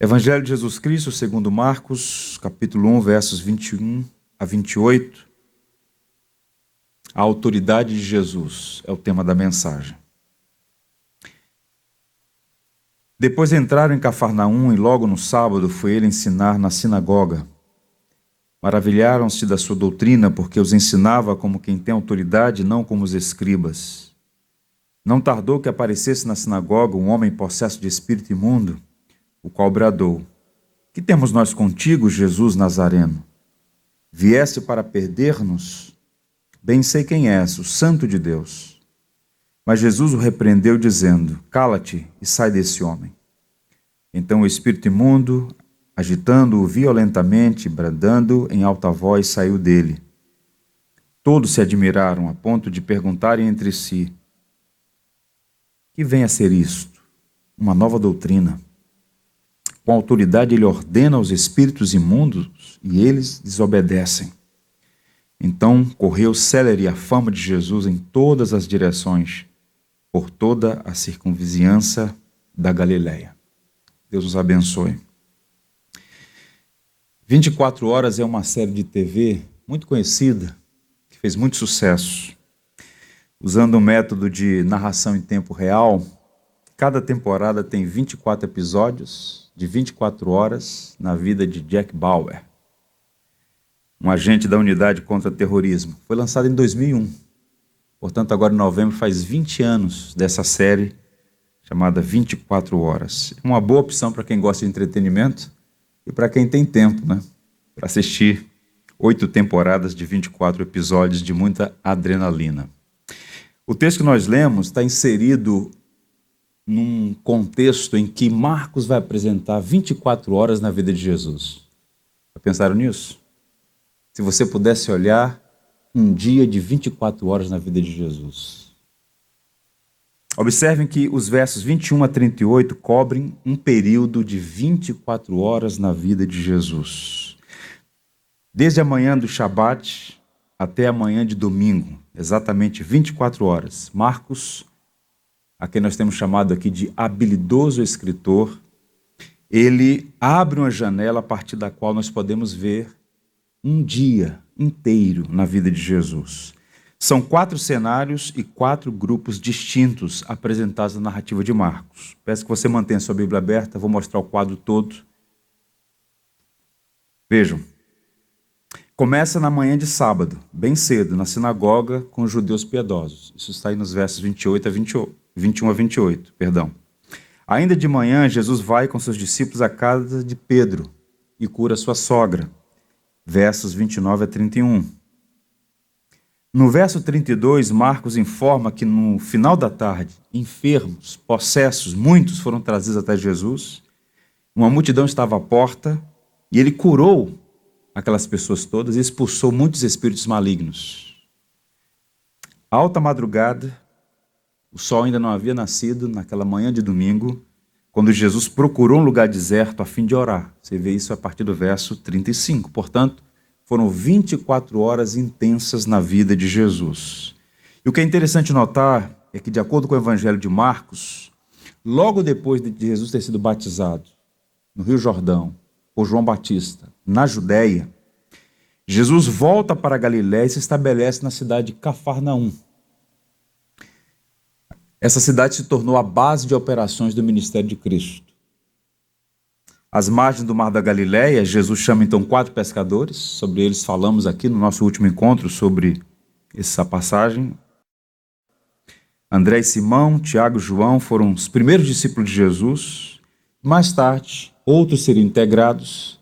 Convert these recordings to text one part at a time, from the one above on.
Evangelho de Jesus Cristo, segundo Marcos, capítulo 1, versos 21 a 28. A autoridade de Jesus é o tema da mensagem. Depois entraram em Cafarnaum e logo no sábado foi ele ensinar na sinagoga. Maravilharam-se da sua doutrina, porque os ensinava como quem tem autoridade, não como os escribas. Não tardou que aparecesse na sinagoga um homem possesso de espírito imundo, o qual bradou: que temos nós contigo, Jesus Nazareno? Vieste para perder-nos? Bem sei quem és, o Santo de Deus. Mas Jesus o repreendeu, dizendo: cala-te e sai desse homem. Então o espírito imundo, agitando-o violentamente, bradando em alta voz, saiu dele. Todos se admiraram, a ponto de perguntarem entre si: que vem a ser isto? Uma nova doutrina. Com autoridade ele ordena aos espíritos imundos e eles desobedecem. Então correu célere a fama de Jesus em todas as direções, por toda a circunvizinhança da Galileia. Deus nos abençoe. 24 Horas é uma série de TV muito conhecida, que fez muito sucesso. Usando o método de narração em tempo real, cada temporada tem 24 episódios de 24 horas na vida de Jack Bauer, um agente da Unidade contra Terrorismo. Foi lançado em 2001. Portanto, agora em novembro faz 20 anos dessa série chamada 24 Horas. Uma boa opção para quem gosta de entretenimento e para quem tem tempo, para assistir 8 temporadas de 24 episódios de muita adrenalina. O texto que nós lemos está inserido num contexto em que Marcos vai apresentar 24 horas na vida de Jesus. Já pensaram nisso? Se você pudesse olhar um dia de 24 horas na vida de Jesus. Observem que os versos 21 a 38 cobrem um período de 24 horas na vida de Jesus. Desde a manhã do Shabat até a manhã de domingo, exatamente 24 horas. Marcos, a quem nós temos chamado aqui de habilidoso escritor, ele abre uma janela a partir da qual nós podemos ver um dia inteiro na vida de Jesus. São 4 cenários e 4 grupos distintos apresentados na narrativa de Marcos. Peço que você mantenha sua Bíblia aberta, vou mostrar o quadro todo. Vejam. Começa na manhã de sábado, bem cedo, na sinagoga com os judeus piedosos. Isso está aí nos versos 21 a 28. Ainda de manhã, Jesus vai com seus discípulos à casa de Pedro e cura sua sogra. Versos 29 a 31. No verso 32, Marcos informa que no final da tarde, enfermos, possessos, muitos foram trazidos até Jesus. Uma multidão estava à porta e ele curou aquelas pessoas todas e expulsou muitos espíritos malignos. Alta madrugada, o sol ainda não havia nascido naquela manhã de domingo, quando Jesus procurou um lugar deserto a fim de orar. Você vê isso a partir do verso 35. Portanto, foram 24 horas intensas na vida de Jesus. E o que é interessante notar é que, de acordo com o Evangelho de Marcos, logo depois de Jesus ter sido batizado no Rio Jordão por João Batista, na Judéia, Jesus volta para a Galiléia e se estabelece na cidade de Cafarnaum. Essa cidade se tornou a base de operações do ministério de Cristo. Às margens do Mar da Galileia, Jesus chama então 4 pescadores, sobre eles falamos aqui no nosso último encontro sobre essa passagem. André e Simão, Tiago e João foram os primeiros discípulos de Jesus. Mais tarde, outros seriam integrados.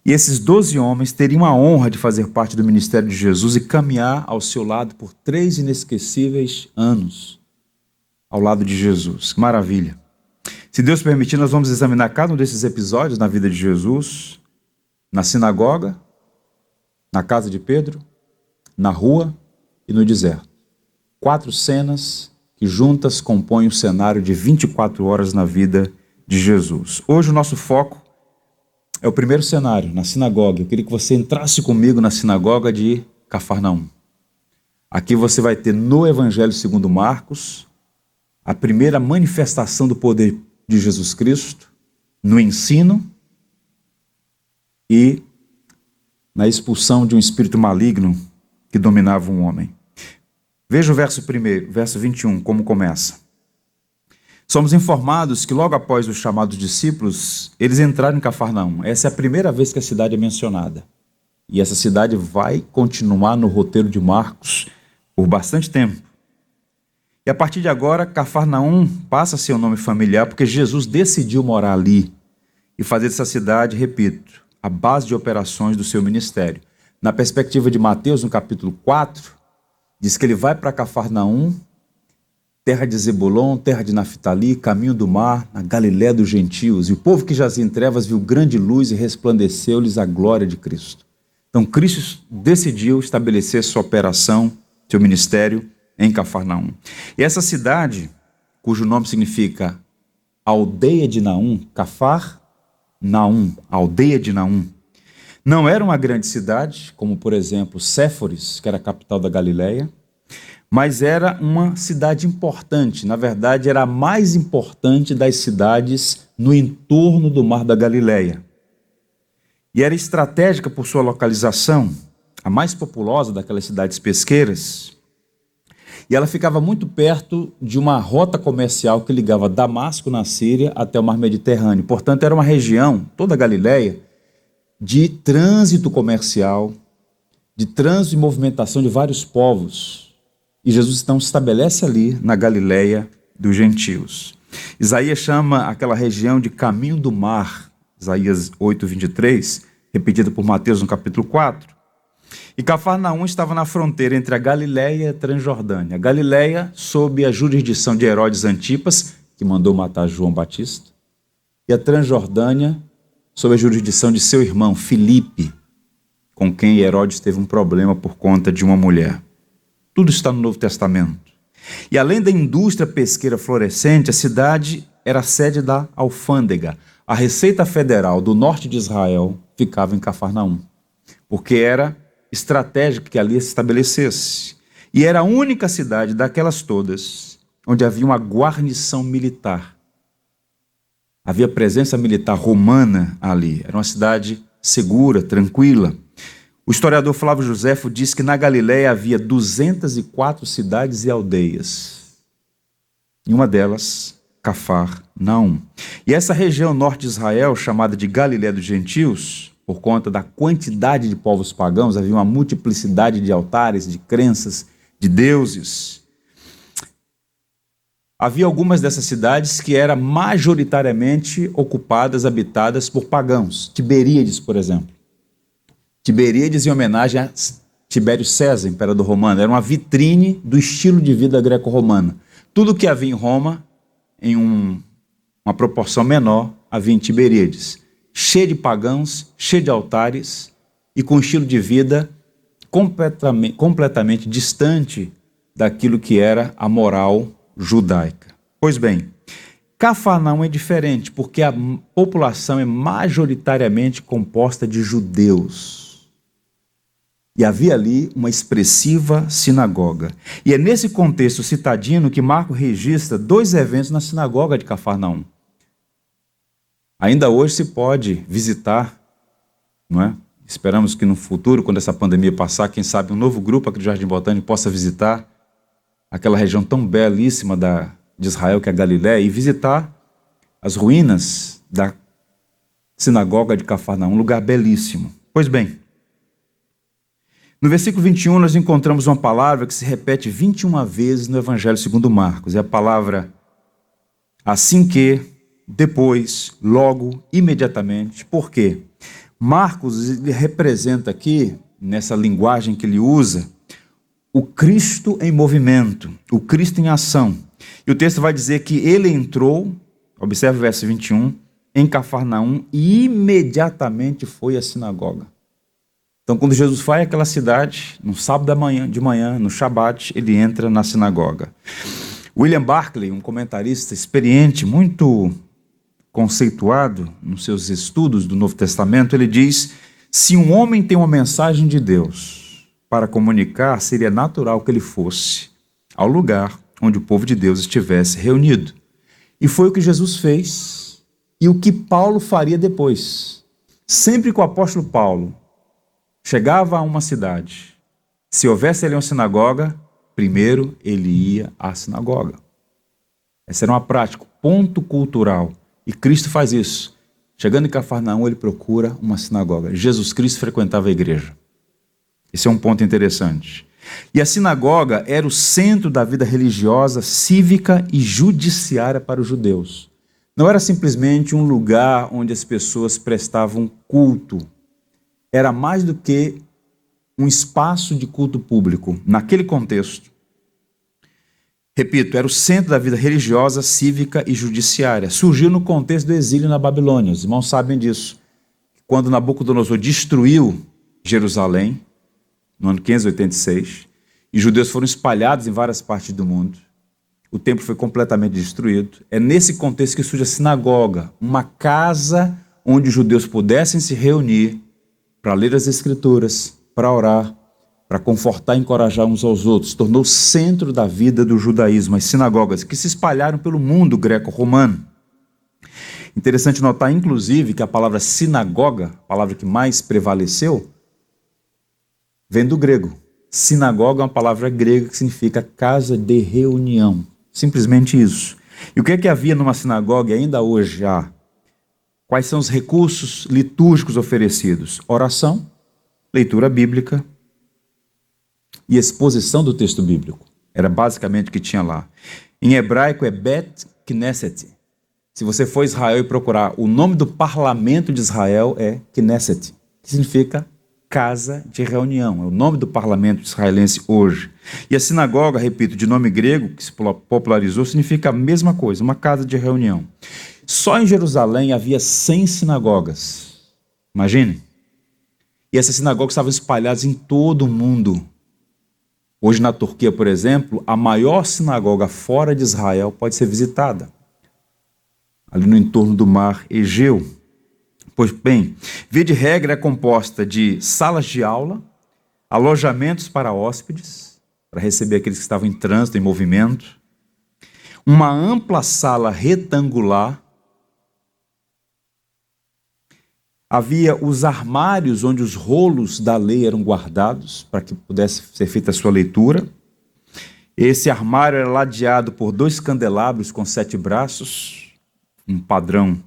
E esses 12 homens teriam a honra de fazer parte do ministério de Jesus e caminhar ao seu lado por 3 inesquecíveis anos ao lado de Jesus. Que maravilha! Se Deus permitir, nós vamos examinar cada um desses episódios na vida de Jesus, na sinagoga, na casa de Pedro, na rua e no deserto. 4 cenas que juntas compõem o cenário de 24 horas na vida de Jesus. Hoje o nosso foco é o primeiro cenário, na sinagoga. Eu queria que você entrasse comigo na sinagoga de Cafarnaum. Aqui você vai ter no Evangelho segundo Marcos a primeira manifestação do poder de Jesus Cristo no ensino e na expulsão de um espírito maligno que dominava um homem. Veja o verso 21, como começa. Somos informados que logo após os chamados discípulos, eles entraram em Cafarnaum. Essa é a primeira vez que a cidade é mencionada. E essa cidade vai continuar no roteiro de Marcos por bastante tempo. E a partir de agora, Cafarnaum passa a ser um nome familiar porque Jesus decidiu morar ali e fazer dessa cidade, repito, a base de operações do seu ministério. Na perspectiva de Mateus, no capítulo 4, diz que ele vai para Cafarnaum, terra de Zebulon, terra de Naftali, caminho do mar, na Galiléia dos gentios. E o povo que jazia em trevas viu grande luz e resplandeceu-lhes a glória de Cristo. Então Cristo decidiu estabelecer sua operação, seu ministério em Cafarnaum. E essa cidade, cujo nome significa aldeia de Naum, Cafarnaum, aldeia de Naum, não era uma grande cidade, como por exemplo Séforis, que era a capital da Galiléia, mas era uma cidade importante. Na verdade, era a mais importante das cidades no entorno do Mar da Galiléia. E era estratégica por sua localização, a mais populosa daquelas cidades pesqueiras. E ela ficava muito perto de uma rota comercial que ligava Damasco, na Síria, até o Mar Mediterrâneo. Portanto, era uma região, toda a Galiléia, de trânsito comercial, de trânsito e movimentação de vários povos. E Jesus então se estabelece ali na Galiléia dos gentios. Isaías chama aquela região de caminho do mar, Isaías 8:23, repetido por Mateus no capítulo 4. E Cafarnaum estava na fronteira entre a Galiléia e a Transjordânia. A Galiléia sob a jurisdição de Herodes Antipas, que mandou matar João Batista, e a Transjordânia sob a jurisdição de seu irmão Filipe, com quem Herodes teve um problema por conta de uma mulher. Tudo está no Novo Testamento. E além da indústria pesqueira florescente, a cidade era a sede da alfândega. A Receita Federal do norte de Israel ficava em Cafarnaum, porque era estratégico que ali se estabelecesse. E era a única cidade daquelas todas onde havia uma guarnição militar. Havia presença militar romana ali. Era uma cidade segura, tranquila. O historiador Flávio Joséfo diz que na Galiléia havia 204 cidades e aldeias. E uma delas, Cafarnaum. E essa região norte de Israel, chamada de Galiléia dos gentios, por conta da quantidade de povos pagãos, havia uma multiplicidade de altares, de crenças, de deuses. Havia algumas dessas cidades que eram majoritariamente ocupadas, habitadas por pagãos. Tiberíades, por exemplo. Tiberíades em homenagem a Tibério César, imperador romano. Era uma vitrine do estilo de vida greco-romana. Tudo que havia em Roma, em uma proporção menor, havia em Tiberíades. Cheio de pagãos, cheio de altares e com um estilo de vida completamente distante daquilo que era a moral judaica. Pois bem, Cafarnaum é diferente porque a população é majoritariamente composta de judeus. E havia ali uma expressiva sinagoga. E é nesse contexto citadino que Marcos registra 2 eventos na sinagoga de Cafarnaum. Ainda hoje se pode visitar, não é? Esperamos que no futuro, quando essa pandemia passar, quem sabe um novo grupo aqui do Jardim Botânico possa visitar aquela região tão belíssima de Israel, que é a Galiléia, e visitar as ruínas da sinagoga de Cafarnaum, um lugar belíssimo. Pois bem, no versículo 21 nós encontramos uma palavra que se repete 21 vezes no Evangelho segundo Marcos. É a palavra assim que, depois, logo, imediatamente. Por quê? Marcos ele representa aqui, nessa linguagem que ele usa, o Cristo em movimento, o Cristo em ação. E o texto vai dizer que ele entrou, observe o verso 21, em Cafarnaum e imediatamente foi à sinagoga. Então, quando Jesus vai àquela cidade, no sábado de manhã, no Shabat, ele entra na sinagoga. William Barclay, um comentarista experiente, muito conceituado nos seus estudos do Novo Testamento, ele diz: se um homem tem uma mensagem de Deus para comunicar, seria natural que ele fosse ao lugar onde o povo de Deus estivesse reunido. E foi o que Jesus fez, e o que Paulo faria depois. Sempre que o apóstolo Paulo chegava a uma cidade, se houvesse ali uma sinagoga, primeiro ele ia à sinagoga. Essa era uma prática, ponto cultural. E Cristo faz isso. Chegando em Cafarnaum, ele procura uma sinagoga. Jesus Cristo frequentava a igreja. Esse é um ponto interessante. E a sinagoga era o centro da vida religiosa, cívica e judiciária para os judeus. Não era simplesmente um lugar onde as pessoas prestavam culto. Era mais do que um espaço de culto público. Naquele contexto, repito, era o centro da vida religiosa, cívica e judiciária. Surgiu no contexto do exílio na Babilônia. Os irmãos sabem disso. Quando Nabucodonosor destruiu Jerusalém, no ano 586, e judeus foram espalhados em várias partes do mundo, o templo foi completamente destruído. É nesse contexto que surge a sinagoga, uma casa onde os judeus pudessem se reunir para ler as Escrituras, para orar, para confortar e encorajar uns aos outros. Tornou o centro da vida do judaísmo, as sinagogas, que se espalharam pelo mundo greco-romano. Interessante notar, inclusive, que a palavra sinagoga, a palavra que mais prevaleceu, vem do grego. Sinagoga é uma palavra grega que significa casa de reunião. Simplesmente isso. E o que é que havia numa sinagoga e ainda hoje há? Quais são os recursos litúrgicos oferecidos? Oração, leitura bíblica e exposição do texto bíblico. Era basicamente o que tinha lá. Em hebraico é Bet Knesset. Se você for a Israel e procurar, o nome do parlamento de Israel é Knesset, que significa casa de reunião. É o nome do parlamento israelense hoje. E a sinagoga, repito, de nome grego, que se popularizou, significa a mesma coisa, uma casa de reunião. Só em Jerusalém havia 100 sinagogas. Imaginem. E essas sinagogas estavam espalhadas em todo o mundo. Hoje na Turquia, por exemplo, a maior sinagoga fora de Israel pode ser visitada. Ali no entorno do mar Egeu. Pois bem, via de regra é composta de salas de aula, alojamentos para hóspedes, para receber aqueles que estavam em trânsito, em movimento, uma ampla sala retangular, havia os armários onde os rolos da lei eram guardados, para que pudesse ser feita a sua leitura. Esse armário era ladeado por 2 candelabros com 7 braços, um padrão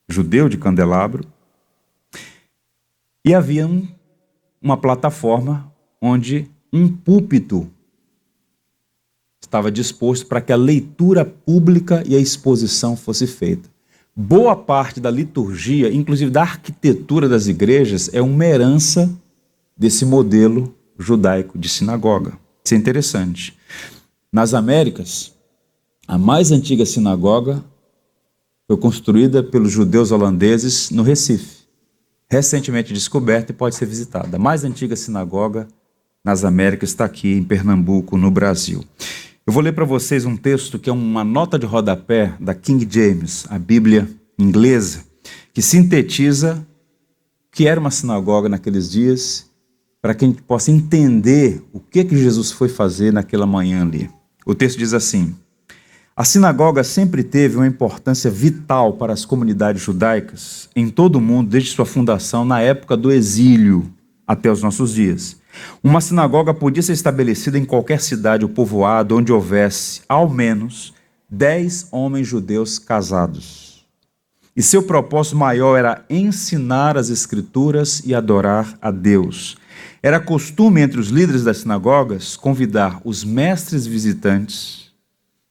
judeu de candelabro, e havia uma plataforma onde um púlpito estava disposto para que a leitura pública e a exposição fosse feita. Boa parte da liturgia, inclusive da arquitetura das igrejas, é uma herança desse modelo judaico de sinagoga. Isso é interessante. Nas Américas, a mais antiga sinagoga foi construída pelos judeus holandeses no Recife, recentemente descoberta e pode ser visitada. A mais antiga sinagoga nas Américas está aqui em Pernambuco, no Brasil. Eu vou ler para vocês um texto que é uma nota de rodapé da King James, a Bíblia inglesa, que sintetiza o que era uma sinagoga naqueles dias, para que a gente possa entender o que Jesus foi fazer naquela manhã ali. O texto diz assim: a sinagoga sempre teve uma importância vital para as comunidades judaicas em todo o mundo, desde sua fundação na época do exílio até os nossos dias. Uma sinagoga podia ser estabelecida em qualquer cidade ou povoado onde houvesse, ao menos, 10 homens judeus casados. E seu propósito maior era ensinar as Escrituras e adorar a Deus. Era costume entre os líderes das sinagogas convidar os mestres visitantes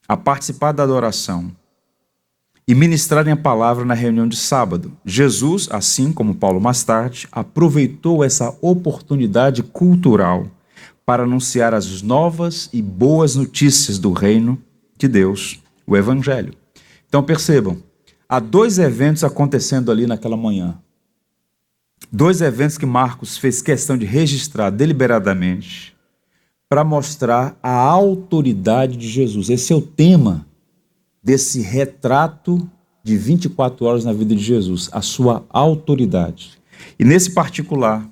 a participar da adoração e ministrarem a palavra na reunião de sábado. Jesus, assim como Paulo mais tarde, aproveitou essa oportunidade cultural para anunciar as novas e boas notícias do reino de Deus, o Evangelho. Então percebam, há 2 eventos acontecendo ali naquela manhã. 2 eventos que Marcos fez questão de registrar deliberadamente para mostrar a autoridade de Jesus. Esse é o tema desse retrato de 24 horas na vida de Jesus, a sua autoridade. E nesse particular,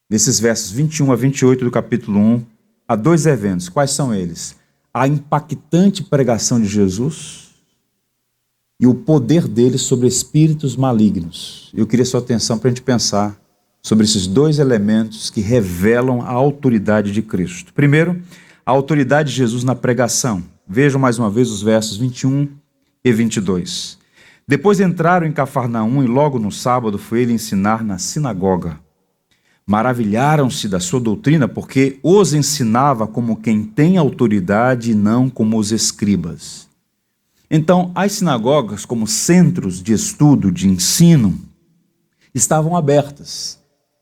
nesses versos 21 a 28 do capítulo 1, há 2 eventos. Quais são eles? A impactante pregação de Jesus e o poder dele sobre espíritos malignos. Eu queria sua atenção para a gente pensar sobre esses dois elementos que revelam a autoridade de Cristo. Primeiro, a autoridade de Jesus na pregação. Vejam mais uma vez os versos 21 e 22. Depois entraram em Cafarnaum e logo no sábado foi ele ensinar na sinagoga. Maravilharam-se da sua doutrina porque os ensinava como quem tem autoridade e não como os escribas. Então, as sinagogas, como centros de estudo, de ensino, estavam abertas.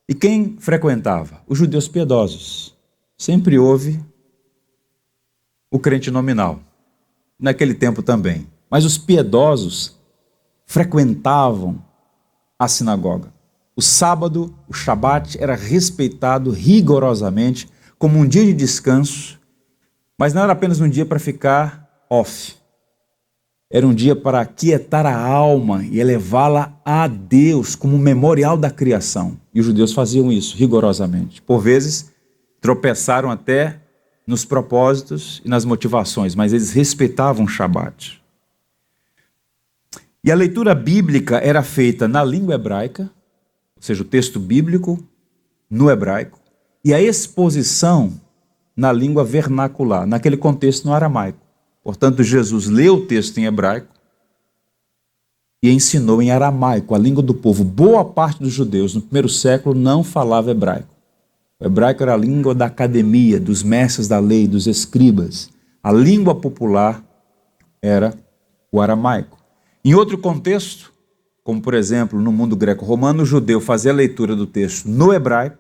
E quem frequentava? Os judeus piedosos. Sempre houve o crente nominal, naquele tempo também. Mas os piedosos frequentavam a sinagoga. O sábado, o Shabat, era respeitado rigorosamente como um dia de descanso, mas não era apenas um dia para ficar off. Era um dia para aquietar a alma e elevá-la a Deus como memorial da criação. E os judeus faziam isso rigorosamente. Por vezes, tropeçaram até nos propósitos e nas motivações, mas eles respeitavam o Shabat. E a leitura bíblica era feita na língua hebraica, ou seja, o texto bíblico no hebraico, e a exposição na língua vernacular, naquele contexto no aramaico. Portanto, Jesus leu o texto em hebraico e ensinou em aramaico, a língua do povo. Boa parte dos judeus no primeiro século não falava hebraico. O hebraico era a língua da academia, dos mestres da lei, dos escribas. A língua popular era o aramaico. Em outro contexto, como por exemplo no mundo greco-romano, o judeu fazia a leitura do texto no hebraico,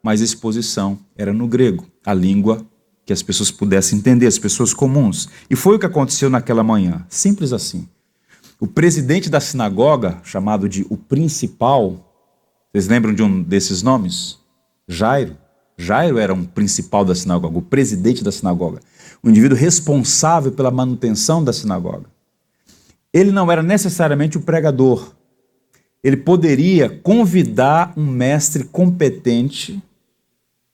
mas a exposição era no grego, a língua que as pessoas pudessem entender, as pessoas comuns. E foi o que aconteceu naquela manhã, simples assim. O presidente da sinagoga, chamado de o principal, vocês lembram de um desses nomes? Jairo. Jairo era um principal da sinagoga, o presidente da sinagoga, o indivíduo responsável pela manutenção da sinagoga. Ele não era necessariamente o pregador. Ele poderia convidar um mestre competente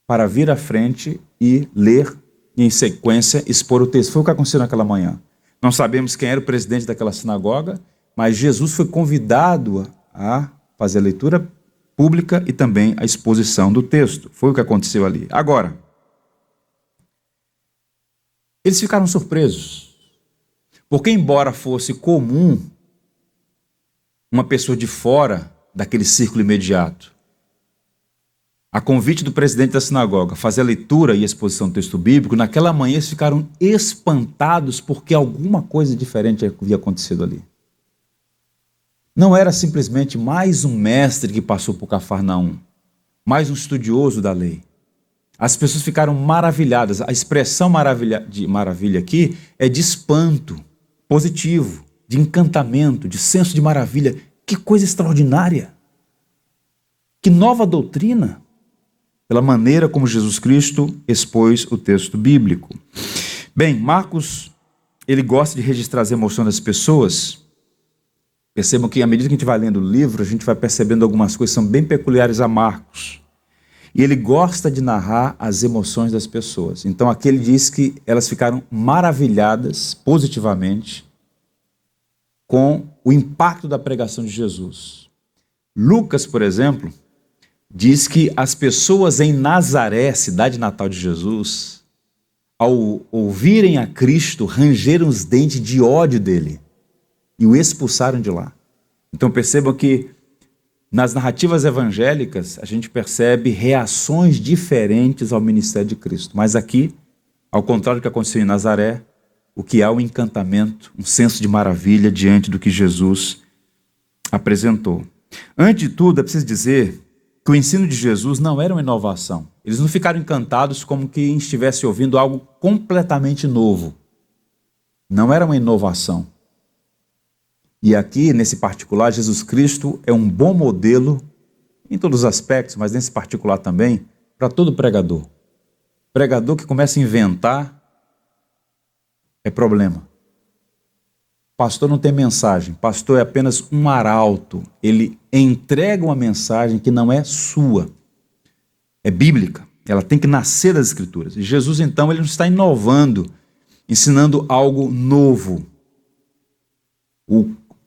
para vir à frente e ler e, em sequência, expor o texto. Foi o que aconteceu naquela manhã. Não sabemos quem era o presidente daquela sinagoga, mas Jesus foi convidado a fazer a leitura pública e também a exposição do texto. Foi o que aconteceu ali. Agora, eles ficaram surpresos, porque embora fosse comum uma pessoa de fora daquele círculo imediato, a convite do presidente da sinagoga, fazer a leitura e a exposição do texto bíblico, naquela manhã eles ficaram espantados porque alguma coisa diferente havia acontecido ali. Não era simplesmente mais um mestre que passou por Cafarnaum, mais um estudioso da lei. As pessoas ficaram maravilhadas. A expressão maravilha aqui é de espanto, positivo, de encantamento, de senso de maravilha. Que coisa extraordinária! Que nova doutrina! Pela maneira como Jesus Cristo expôs o texto bíblico. Bem, Marcos, ele gosta de registrar as emoções das pessoas. Percebam que à medida que a gente vai lendo o livro, a gente vai percebendo algumas coisas que são bem peculiares a Marcos. E ele gosta de narrar as emoções das pessoas. Então aqui ele diz que elas ficaram maravilhadas, positivamente, com o impacto da pregação de Jesus. Lucas, por exemplo, diz que as pessoas em Nazaré, cidade natal de Jesus, ao ouvirem a Cristo, rangeram os dentes de ódio dele e o expulsaram de lá. Então percebam que nas narrativas evangélicas a gente percebe reações diferentes ao ministério de Cristo. Mas aqui, ao contrário do que aconteceu em Nazaré, o que há é um encantamento, um senso de maravilha diante do que Jesus apresentou. Antes de tudo, é preciso dizer que o ensino de Jesus não era uma inovação. Eles não ficaram encantados como que estivessem ouvindo algo completamente novo. Não era uma inovação. E aqui, nesse particular, Jesus Cristo é um bom modelo, em todos os aspectos, mas nesse particular também, para todo pregador. Pregador que começa a inventar é problema. Pastor não tem mensagem, pastor é apenas um arauto. Ele entrega uma mensagem que não é sua, é bíblica. Ela tem que nascer das Escrituras. E Jesus, então, ele não está inovando, ensinando algo novo.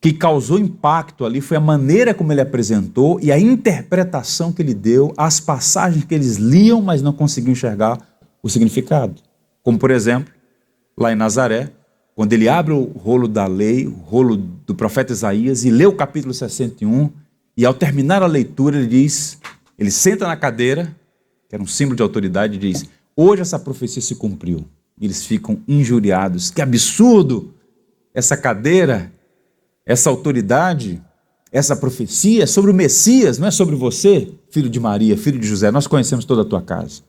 que causou impacto ali foi a maneira como ele apresentou e a interpretação que ele deu às passagens que eles liam, mas não conseguiam enxergar o significado. Como, por exemplo, lá em Nazaré, quando ele abre o rolo da lei, o rolo do profeta Isaías, e lê o capítulo 61, e ao terminar a leitura ele diz, ele senta na cadeira, que era um símbolo de autoridade, e diz, hoje essa profecia se cumpriu. E eles ficam injuriados. Que absurdo! Essa cadeira, essa autoridade, essa profecia é sobre o Messias, não é sobre você, filho de Maria, filho de José. Nós conhecemos toda a tua casa.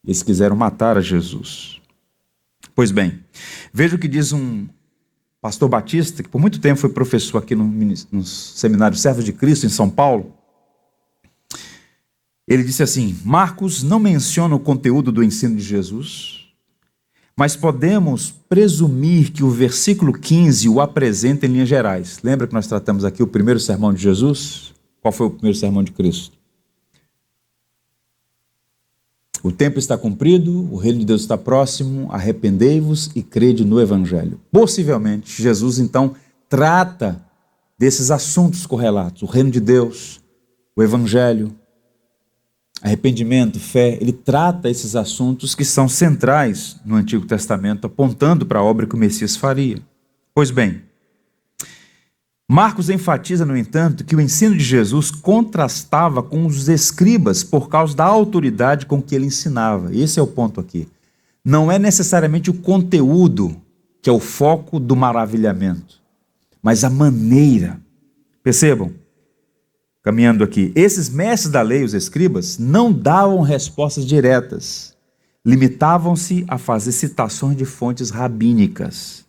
Eles quiseram matar a Jesus. Pois bem, veja o que diz um pastor batista, que por muito tempo foi professor aqui no seminário Servos de Cristo, em São Paulo. Ele disse assim, Marcos não menciona o conteúdo do ensino de Jesus, mas podemos presumir que o versículo 15 o apresenta em linhas gerais. Lembra que nós tratamos aqui o primeiro sermão de Jesus? Qual foi o primeiro sermão de Cristo? O tempo está cumprido, o reino de Deus está próximo, arrependei-vos e crede no Evangelho. Possivelmente, Jesus então trata desses assuntos correlatos, o reino de Deus, o Evangelho, arrependimento, fé, ele trata esses assuntos que são centrais no Antigo Testamento, apontando para a obra que o Messias faria. Pois bem, Marcos enfatiza, no entanto, que o ensino de Jesus contrastava com os escribas por causa da autoridade com que ele ensinava. Esse é o ponto aqui. Não é necessariamente o conteúdo que é o foco do maravilhamento, mas a maneira. Percebam? Caminhando aqui, esses mestres da lei, os escribas, não davam respostas diretas, limitavam-se a fazer citações de fontes rabínicas.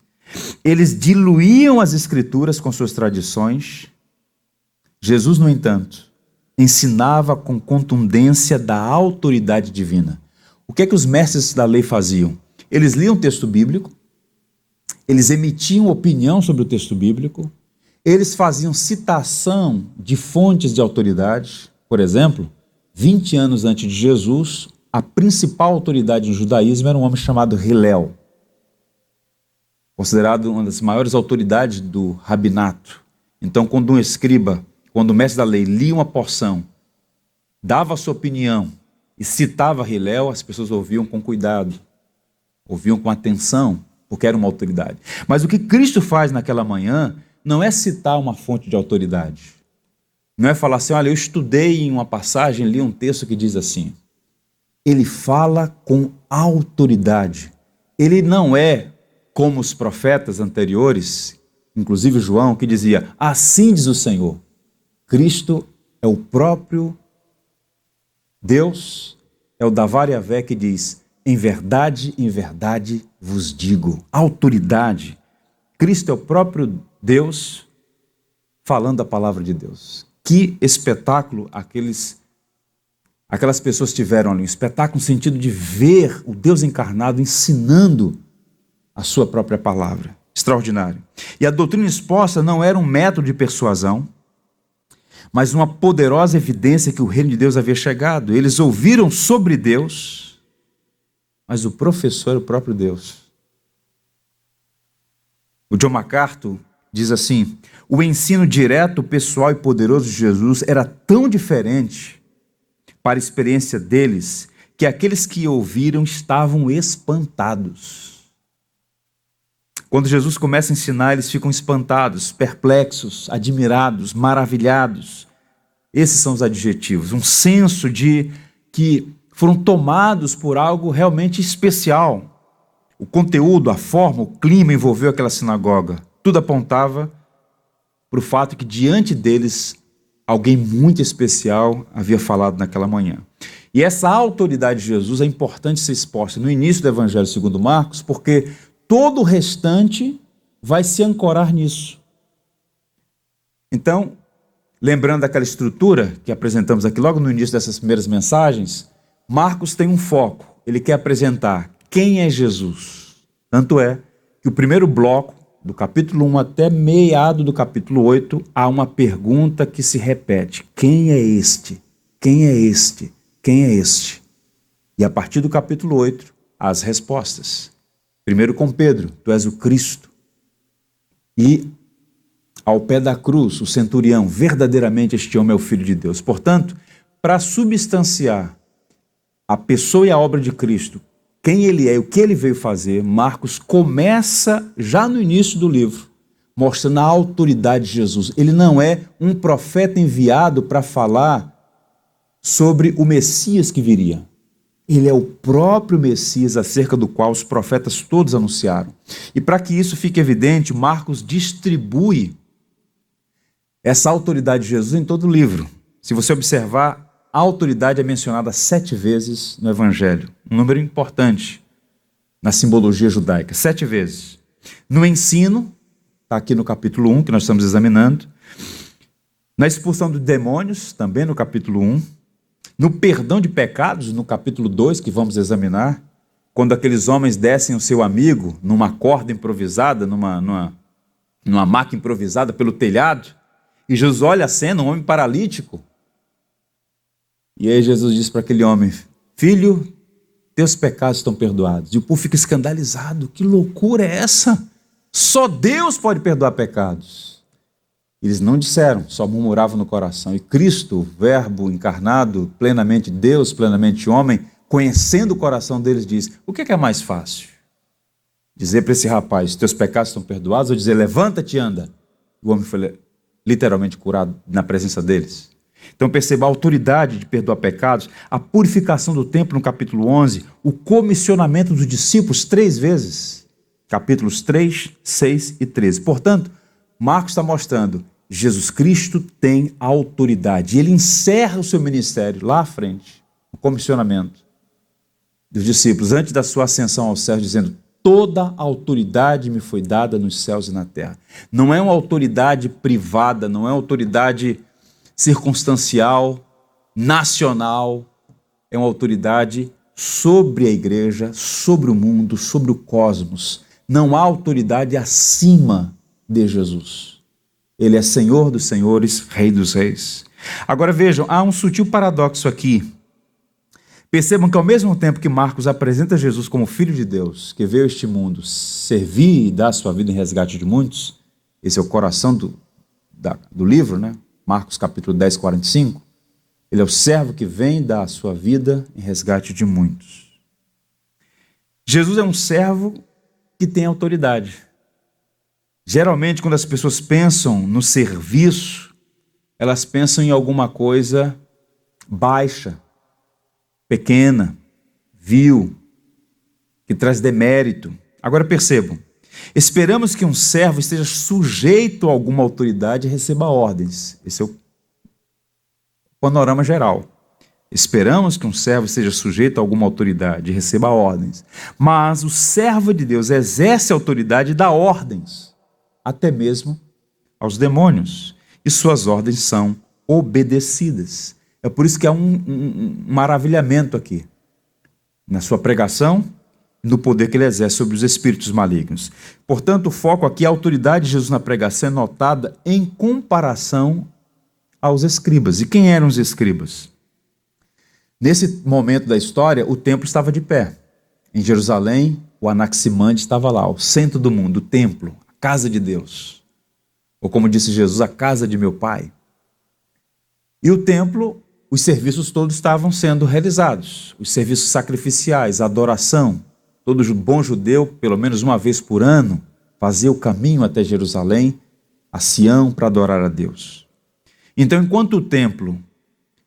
Eles diluíam as escrituras com suas tradições. Jesus, no entanto, ensinava com contundência da autoridade divina. O que é que os mestres da lei faziam? Eles liam o texto bíblico, eles emitiam opinião sobre o texto bíblico, eles faziam citação de fontes de autoridade. Por exemplo, 20 anos antes de Jesus, a principal autoridade no judaísmo era um homem chamado Hillel, considerado uma das maiores autoridades do rabinato. Então, quando um escriba, quando o mestre da lei lia uma porção, dava a sua opinião e citava Hillel, as pessoas ouviam com cuidado, ouviam com atenção, porque era uma autoridade. Mas o que Cristo faz naquela manhã não é citar uma fonte de autoridade. Não é falar assim, olha, eu estudei em uma passagem, li um texto que diz assim. Ele fala com autoridade. Ele não é como os profetas anteriores, inclusive João, que dizia, assim diz o Senhor. Cristo é o próprio Deus, é o Davar Yavé que diz, em verdade vos digo. Autoridade. Cristo é o próprio Deus falando a palavra de Deus. Que espetáculo aquelas pessoas tiveram ali. Um espetáculo no sentido de ver o Deus encarnado ensinando a sua própria palavra. Extraordinário. E a doutrina exposta não era um método de persuasão, mas uma poderosa evidência que o reino de Deus havia chegado. Eles ouviram sobre Deus, mas o professor era o próprio Deus. O John MacArthur diz assim, o ensino direto, pessoal e poderoso de Jesus era tão diferente para a experiência deles, que aqueles que ouviram estavam espantados. Quando Jesus começa a ensinar, eles ficam espantados, perplexos, admirados, maravilhados. Esses são os adjetivos, um senso de que foram tomados por algo realmente especial. O conteúdo, a forma, o clima envolveu aquela sinagoga. Tudo apontava para o fato que diante deles alguém muito especial havia falado naquela manhã. E essa autoridade de Jesus é importante ser exposta no início do Evangelho segundo Marcos, porque todo o restante vai se ancorar nisso. Então, lembrando daquela estrutura que apresentamos aqui logo no início dessas primeiras mensagens, Marcos tem um foco. Ele quer apresentar quem é Jesus. Tanto é que o primeiro bloco, do capítulo 1 até meado do capítulo 8, há uma pergunta que se repete. Quem é este? Quem é este? Quem é este? E a partir do capítulo 8, as respostas. Primeiro com Pedro, tu és o Cristo. E ao pé da cruz, o centurião, verdadeiramente este homem é o Filho de Deus. Portanto, para substanciar a pessoa e a obra de Cristo, quem ele é e o que ele veio fazer, Marcos começa já no início do livro, mostrando a autoridade de Jesus. Ele não é um profeta enviado para falar sobre o Messias que viria. Ele é o próprio Messias acerca do qual os profetas todos anunciaram. E para que isso fique evidente, Marcos distribui essa autoridade de Jesus em todo o livro. Se você observar, a autoridade é mencionada 7 vezes no Evangelho. Um número importante na simbologia judaica. 7 vezes. No ensino, está aqui no capítulo 1, que nós estamos examinando. Na expulsão dos demônios, também no capítulo 1. No perdão de pecados, no capítulo 2, que vamos examinar. Quando aqueles homens descem o seu amigo numa corda improvisada, numa maca improvisada pelo telhado. E Jesus olha a cena, um homem paralítico. E aí Jesus diz para aquele homem: filho, teus pecados estão perdoados. E o povo fica escandalizado. Que loucura é essa? Só Deus pode perdoar pecados. Eles não disseram, só murmuravam no coração. E Cristo, o verbo encarnado, plenamente Deus, plenamente homem, conhecendo o coração deles, diz: o que é mais fácil? Dizer para esse rapaz: teus pecados estão perdoados? Ou dizer: levanta-te e anda? O homem foi literalmente curado na presença deles. Então perceba a autoridade de perdoar pecados, a purificação do templo no capítulo 11, o comissionamento dos discípulos 3 vezes, capítulos 3, 6 e 13. Portanto, Marcos está mostrando, Jesus Cristo tem autoridade. E ele encerra o seu ministério lá à frente, o comissionamento dos discípulos, antes da sua ascensão ao céu, dizendo: toda a autoridade me foi dada nos céus e na terra. Não é uma autoridade privada, não é uma autoridade circunstancial, nacional, é uma autoridade sobre a igreja, sobre o mundo, sobre o cosmos. Não há autoridade acima de Jesus. Ele é Senhor dos senhores, Rei dos reis. Agora vejam, há um sutil paradoxo aqui. Percebam que ao mesmo tempo que Marcos apresenta Jesus como Filho de Deus, que veio a este mundo servir e dar sua vida em resgate de muitos, esse é o coração do livro, né? Marcos capítulo 10, 45, ele é o servo que vem dar a sua vida em resgate de muitos. Jesus é um servo que tem autoridade. Geralmente, quando as pessoas pensam no serviço, elas pensam em alguma coisa baixa, pequena, vil, que traz demérito. Agora percebam, esperamos que um servo esteja sujeito a alguma autoridade e receba ordens. Esse é o panorama geral. Esperamos que um servo esteja sujeito a alguma autoridade e receba ordens. Mas o servo de Deus exerce a autoridade e dá ordens, até mesmo aos demônios. E suas ordens são obedecidas. É por isso que há um maravilhamento aqui, na sua pregação, no poder que ele exerce sobre os espíritos malignos. Portanto, o foco aqui, a autoridade de Jesus na pregação é notada em comparação aos escribas. E quem eram os escribas? Nesse momento da história, o templo estava de pé. Em Jerusalém, o Anaximandre estava lá, o centro do mundo, o templo, a casa de Deus. Ou como disse Jesus, a casa de meu Pai. E o templo, os serviços todos estavam sendo realizados. Os serviços sacrificiais, a adoração. Todo bom judeu, pelo menos uma vez por ano, fazia o caminho até Jerusalém, a Sião, para adorar a Deus. Então, enquanto o templo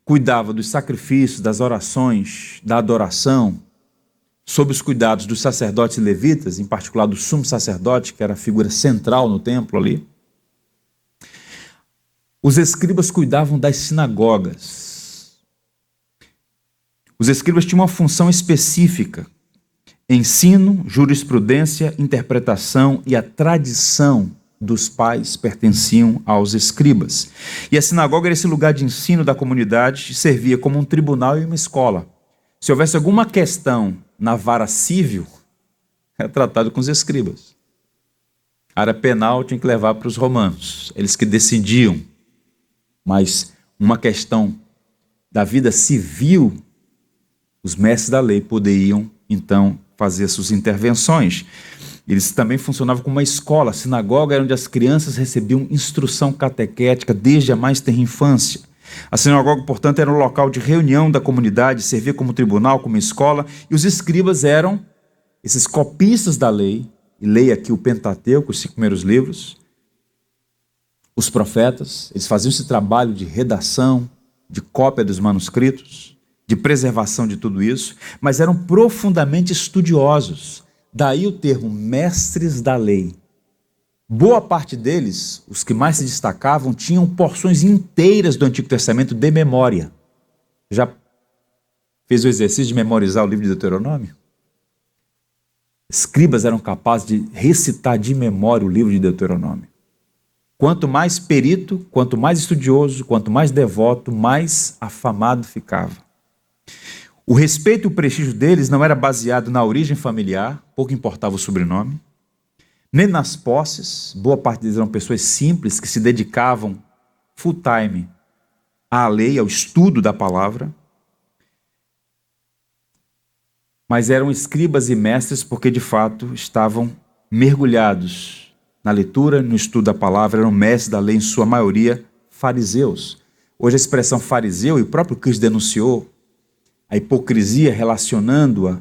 cuidava dos sacrifícios, das orações, da adoração, sob os cuidados dos sacerdotes e levitas, em particular do sumo sacerdote, que era a figura central no templo ali, os escribas cuidavam das sinagogas. Os escribas tinham uma função específica: ensino, jurisprudência, interpretação e a tradição dos pais pertenciam aos escribas. E a sinagoga era esse lugar de ensino da comunidade e servia como um tribunal e uma escola. Se houvesse alguma questão na vara civil, era tratado com os escribas. A área penal tinha que levar para os romanos, eles que decidiam. Mas uma questão da vida civil, os mestres da lei poderiam, então, fazer suas intervenções. Eles também funcionavam como uma escola. A sinagoga era onde as crianças recebiam instrução catequética desde a mais tenra infância. A sinagoga, portanto, era um local de reunião da comunidade, servia como tribunal, como escola, e os escribas eram esses copistas da lei, e leia aqui o Pentateuco, os 5 primeiros livros, os profetas, eles faziam esse trabalho de redação, de cópia dos manuscritos, de preservação de tudo isso, mas eram profundamente estudiosos. Daí o termo mestres da lei. Boa parte deles, os que mais se destacavam, tinham porções inteiras do Antigo Testamento de memória. Já fez o exercício de memorizar o livro de Deuteronômio? Escribas eram capazes de recitar de memória o livro de Deuteronômio. Quanto mais perito, quanto mais estudioso, quanto mais devoto, mais afamado ficava. O respeito e o prestígio deles não era baseado na origem familiar, pouco importava o sobrenome, nem nas posses. Boa parte deles eram pessoas simples que se dedicavam full time à lei, ao estudo da palavra, mas eram escribas e mestres porque de fato estavam mergulhados na leitura, no estudo da palavra, eram mestres da lei, em sua maioria fariseus. Hoje a expressão fariseu, e o próprio Cristo denunciou a hipocrisia relacionando-a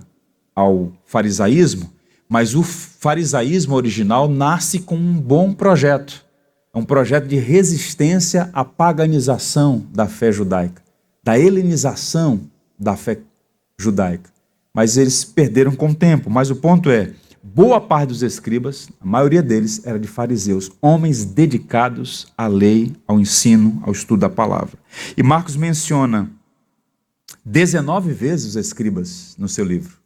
ao farisaísmo, mas o farisaísmo original nasce com um bom projeto. É um projeto de resistência à paganização da fé judaica, da helenização da fé judaica. Mas eles perderam com o tempo. Mas o ponto é, boa parte dos escribas, a maioria deles era de fariseus, homens dedicados à lei, ao ensino, ao estudo da palavra. E Marcos menciona 19 vezes os escribas no seu livro.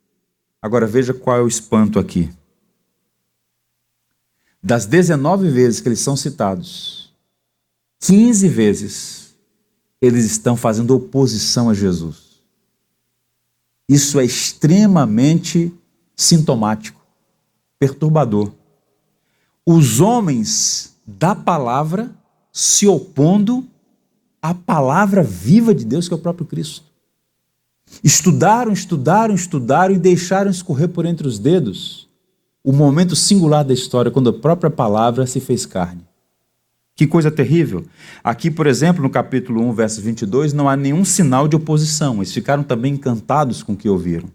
Agora veja qual é o espanto aqui. Das 19 vezes que eles são citados, 15 vezes eles estão fazendo oposição a Jesus. Isso é extremamente sintomático, perturbador. Os homens da palavra se opondo à palavra viva de Deus, que é o próprio Cristo. Estudaram e deixaram escorrer por entre os dedos o momento singular da história, quando a própria palavra se fez carne. Que coisa terrível. Aqui, por exemplo, no capítulo 1, verso 22, não há nenhum sinal de oposição. Eles ficaram também encantados com o que ouviram.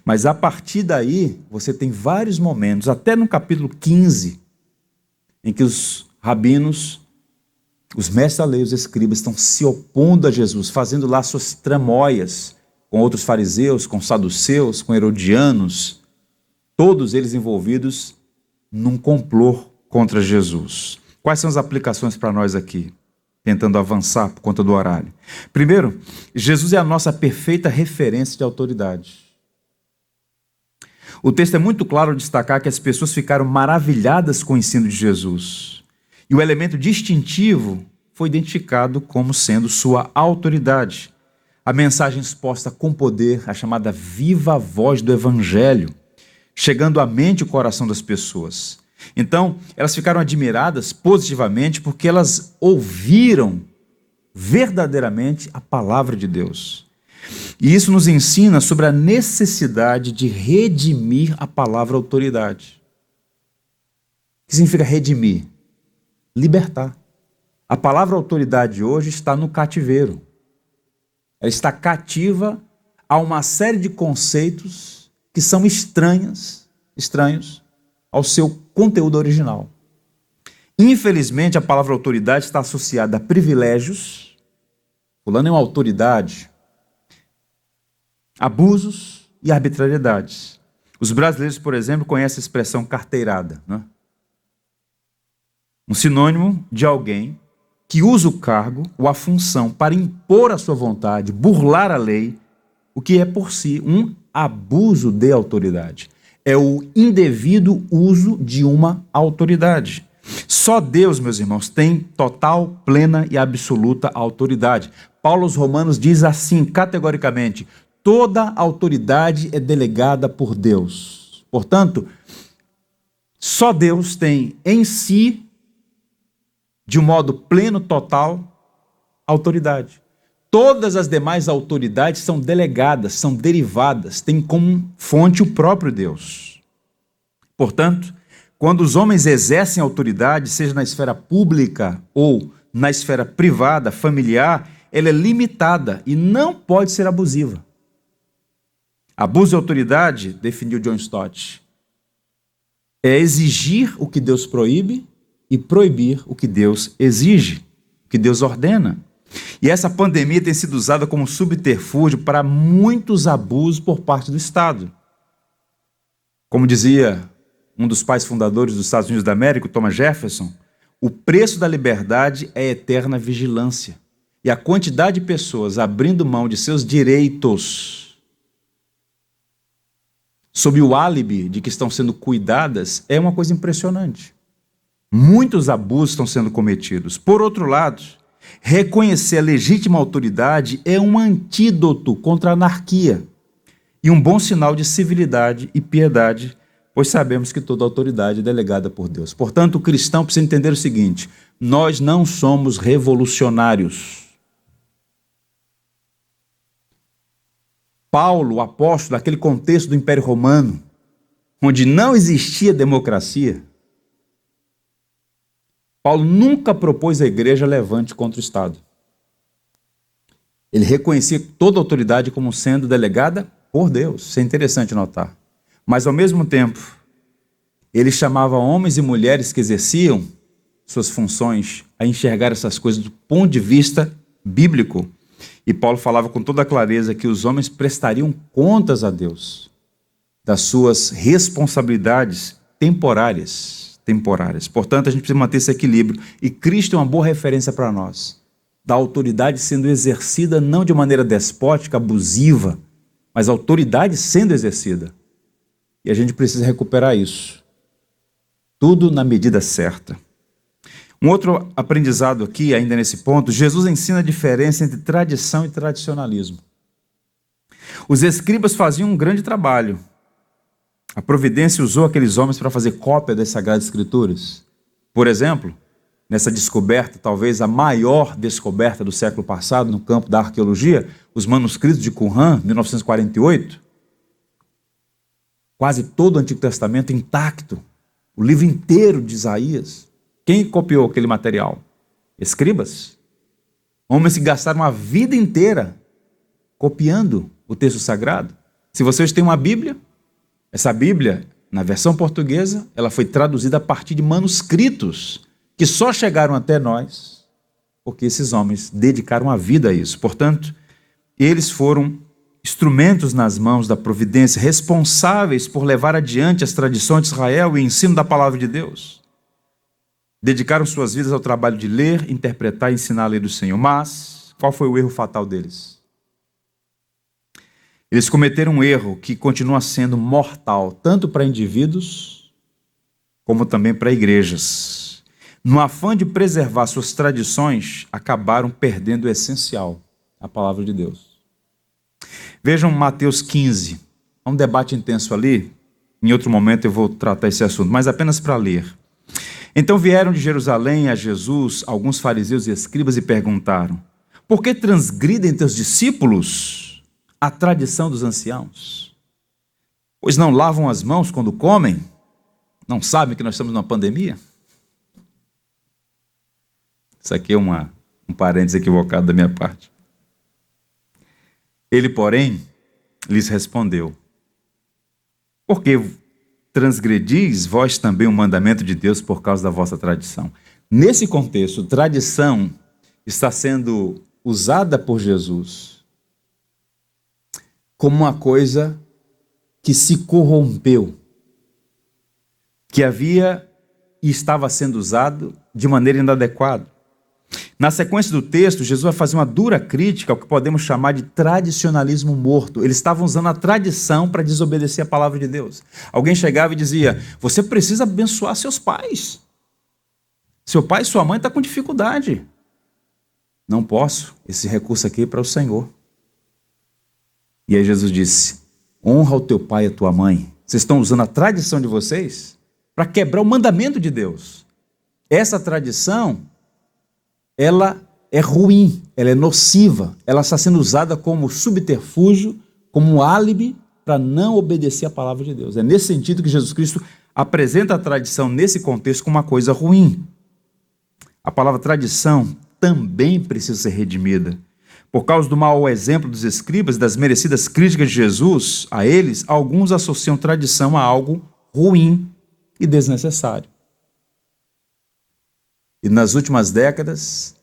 Mas a partir daí, você tem vários momentos, até no capítulo 15, em que os rabinos, os mestres da lei, os escribas, estão se opondo a Jesus, fazendo lá suas tramóias com outros fariseus, com saduceus, com herodianos, todos eles envolvidos num complô contra Jesus. Quais são as aplicações para nós aqui? Tentando avançar por conta do horário. Primeiro, Jesus é a nossa perfeita referência de autoridade. O texto é muito claro ao destacar que as pessoas ficaram maravilhadas com o ensino de Jesus. E o elemento distintivo foi identificado como sendo sua autoridade. A mensagem exposta com poder, a chamada viva voz do Evangelho, chegando à mente e o coração das pessoas. Então, elas ficaram admiradas positivamente porque elas ouviram verdadeiramente a palavra de Deus. E isso nos ensina sobre a necessidade de redimir a palavra autoridade. O que significa redimir? Libertar. A palavra autoridade hoje está no cativeiro. Ela está cativa a uma série de conceitos que são estranhos ao seu conteúdo original. Infelizmente, a palavra autoridade está associada a privilégios, fulano é uma autoridade, abusos e arbitrariedades. Os brasileiros, por exemplo, conhecem a expressão carteirada, né? Um sinônimo de alguém que usa o cargo ou a função para impor a sua vontade, burlar a lei, o que é por si um abuso de autoridade. É o indevido uso de uma autoridade. Só Deus, meus irmãos, tem total, plena e absoluta autoridade. Paulo aos Romanos diz assim, categoricamente, toda autoridade é delegada por Deus. Portanto, só Deus tem em si, de um modo pleno, total, autoridade. Todas as demais autoridades são delegadas, são derivadas, têm como fonte o próprio Deus. Portanto, quando os homens exercem autoridade, seja na esfera pública ou na esfera privada, familiar, ela é limitada e não pode ser abusiva. Abuso de autoridade, definiu John Stott, é exigir o que Deus proíbe e proibir o que Deus exige, o que Deus ordena. E essa pandemia tem sido usada como subterfúgio para muitos abusos por parte do Estado. Como dizia um dos pais fundadores dos Estados Unidos da América, Thomas Jefferson, o preço da liberdade é eterna vigilância. E a quantidade de pessoas abrindo mão de seus direitos sob o álibi de que estão sendo cuidadas é uma coisa impressionante. Muitos abusos estão sendo cometidos. Por outro lado, reconhecer a legítima autoridade é um antídoto contra a anarquia e um bom sinal de civilidade e piedade, pois sabemos que toda autoridade é delegada por Deus. Portanto, o cristão precisa entender o seguinte: nós não somos revolucionários. Paulo, o apóstolo, naquele contexto do Império Romano, onde não existia democracia, Paulo nunca propôs à igreja levante contra o Estado. Ele reconhecia toda a autoridade como sendo delegada por Deus. Isso é interessante notar. Mas, ao mesmo tempo, ele chamava homens e mulheres que exerciam suas funções a enxergar essas coisas do ponto de vista bíblico. E Paulo falava com toda clareza que os homens prestariam contas a Deus das suas responsabilidades temporárias. Portanto, a gente precisa manter esse equilíbrio. E Cristo é uma boa referência para nós, da autoridade sendo exercida não de maneira despótica, abusiva, mas a autoridade sendo exercida. E a gente precisa recuperar isso. Tudo na medida certa. Um outro aprendizado aqui, ainda nesse ponto, Jesus ensina a diferença entre tradição e tradicionalismo. Os escribas faziam um grande trabalho. A providência usou aqueles homens para fazer cópia das Sagradas Escrituras. Por exemplo, nessa descoberta, talvez a maior descoberta do século passado no campo da arqueologia, os manuscritos de Qumran, 1948, quase todo o Antigo Testamento intacto, o livro inteiro de Isaías. Quem copiou aquele material? Escribas. Homens que gastaram a vida inteira copiando o texto sagrado. Se vocês têm uma Bíblia, essa Bíblia, na versão portuguesa, ela foi traduzida a partir de manuscritos que só chegaram até nós porque esses homens dedicaram a vida a isso. Portanto, eles foram instrumentos nas mãos da providência, responsáveis por levar adiante as tradições de Israel e o ensino da palavra de Deus. Dedicaram suas vidas ao trabalho de ler, interpretar e ensinar a lei do Senhor. Mas, qual foi o erro fatal deles? Eles cometeram um erro que continua sendo mortal, tanto para indivíduos, como também para igrejas. No afã de preservar suas tradições, acabaram perdendo o essencial, a palavra de Deus. Vejam Mateus 15. Há um debate intenso ali. Em outro momento eu vou tratar esse assunto, mas apenas para ler. Então vieram de Jerusalém a Jesus alguns fariseus e escribas e perguntaram: por que transgridem teus discípulos a tradição dos anciãos? Pois não lavam as mãos quando comem? Não sabem que nós estamos numa pandemia? Isso aqui é um parênteses equivocado da minha parte. Ele, porém, lhes respondeu: por que transgredis vós também o mandamento de Deus por causa da vossa tradição? Nesse contexto, tradição está sendo usada por Jesus como uma coisa que se corrompeu, que havia e estava sendo usado de maneira inadequada. Na sequência do texto, Jesus vai fazer uma dura crítica ao que podemos chamar de tradicionalismo morto. Eles estavam usando a tradição para desobedecer a palavra de Deus. Alguém chegava e dizia: você precisa abençoar seus pais. Seu pai e sua mãe estão com dificuldade. Não posso, esse recurso aqui é para o Senhor. E aí Jesus disse: honra o teu pai e a tua mãe. Vocês estão usando a tradição de vocês para quebrar o mandamento de Deus. Essa tradição, ela é ruim, ela é nociva, ela está sendo usada como subterfúgio, como álibi para não obedecer a palavra de Deus. É nesse sentido que Jesus Cristo apresenta a tradição nesse contexto como uma coisa ruim. A palavra tradição também precisa ser redimida. Por causa do mau exemplo dos escribas, das merecidas críticas de Jesus a eles, alguns associam tradição a algo ruim e desnecessário. E nas últimas décadas,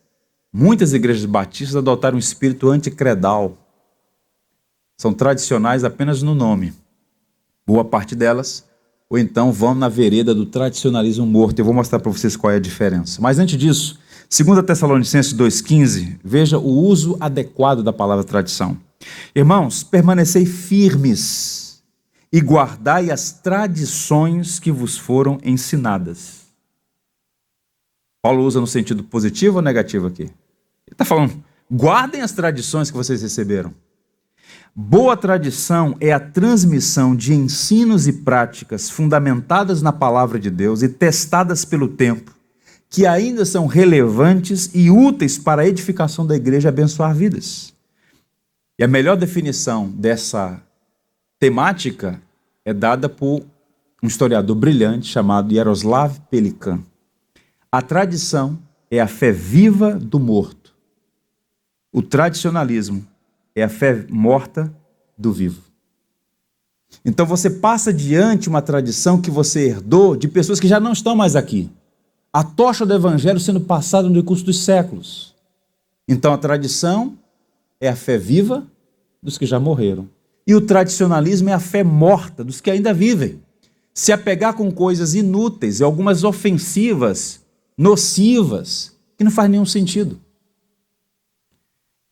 muitas igrejas batistas adotaram um espírito anticredal. São tradicionais apenas no nome. Boa parte delas, ou então vão na vereda do tradicionalismo morto. Eu vou mostrar para vocês qual é a diferença. Mas antes disso, 2 Tessalonicenses 2,15, veja o uso adequado da palavra tradição. Irmãos, permanecei firmes e guardai as tradições que vos foram ensinadas. Paulo usa no sentido positivo ou negativo aqui? Ele está falando, guardem as tradições que vocês receberam. Boa tradição é a transmissão de ensinos e práticas fundamentadas na palavra de Deus e testadas pelo tempo, que ainda são relevantes e úteis para a edificação da igreja e abençoar vidas. E a melhor definição dessa temática é dada por um historiador brilhante chamado Yaroslav Pelikan. A tradição é a fé viva do morto. O tradicionalismo é a fé morta do vivo. Então você passa diante uma tradição que você herdou de pessoas que já não estão mais aqui. A tocha do evangelho sendo passada no decurso dos séculos. Então a tradição é a fé viva dos que já morreram. E o tradicionalismo é a fé morta dos que ainda vivem. Se apegar com coisas inúteis e algumas ofensivas, nocivas, que não faz nenhum sentido.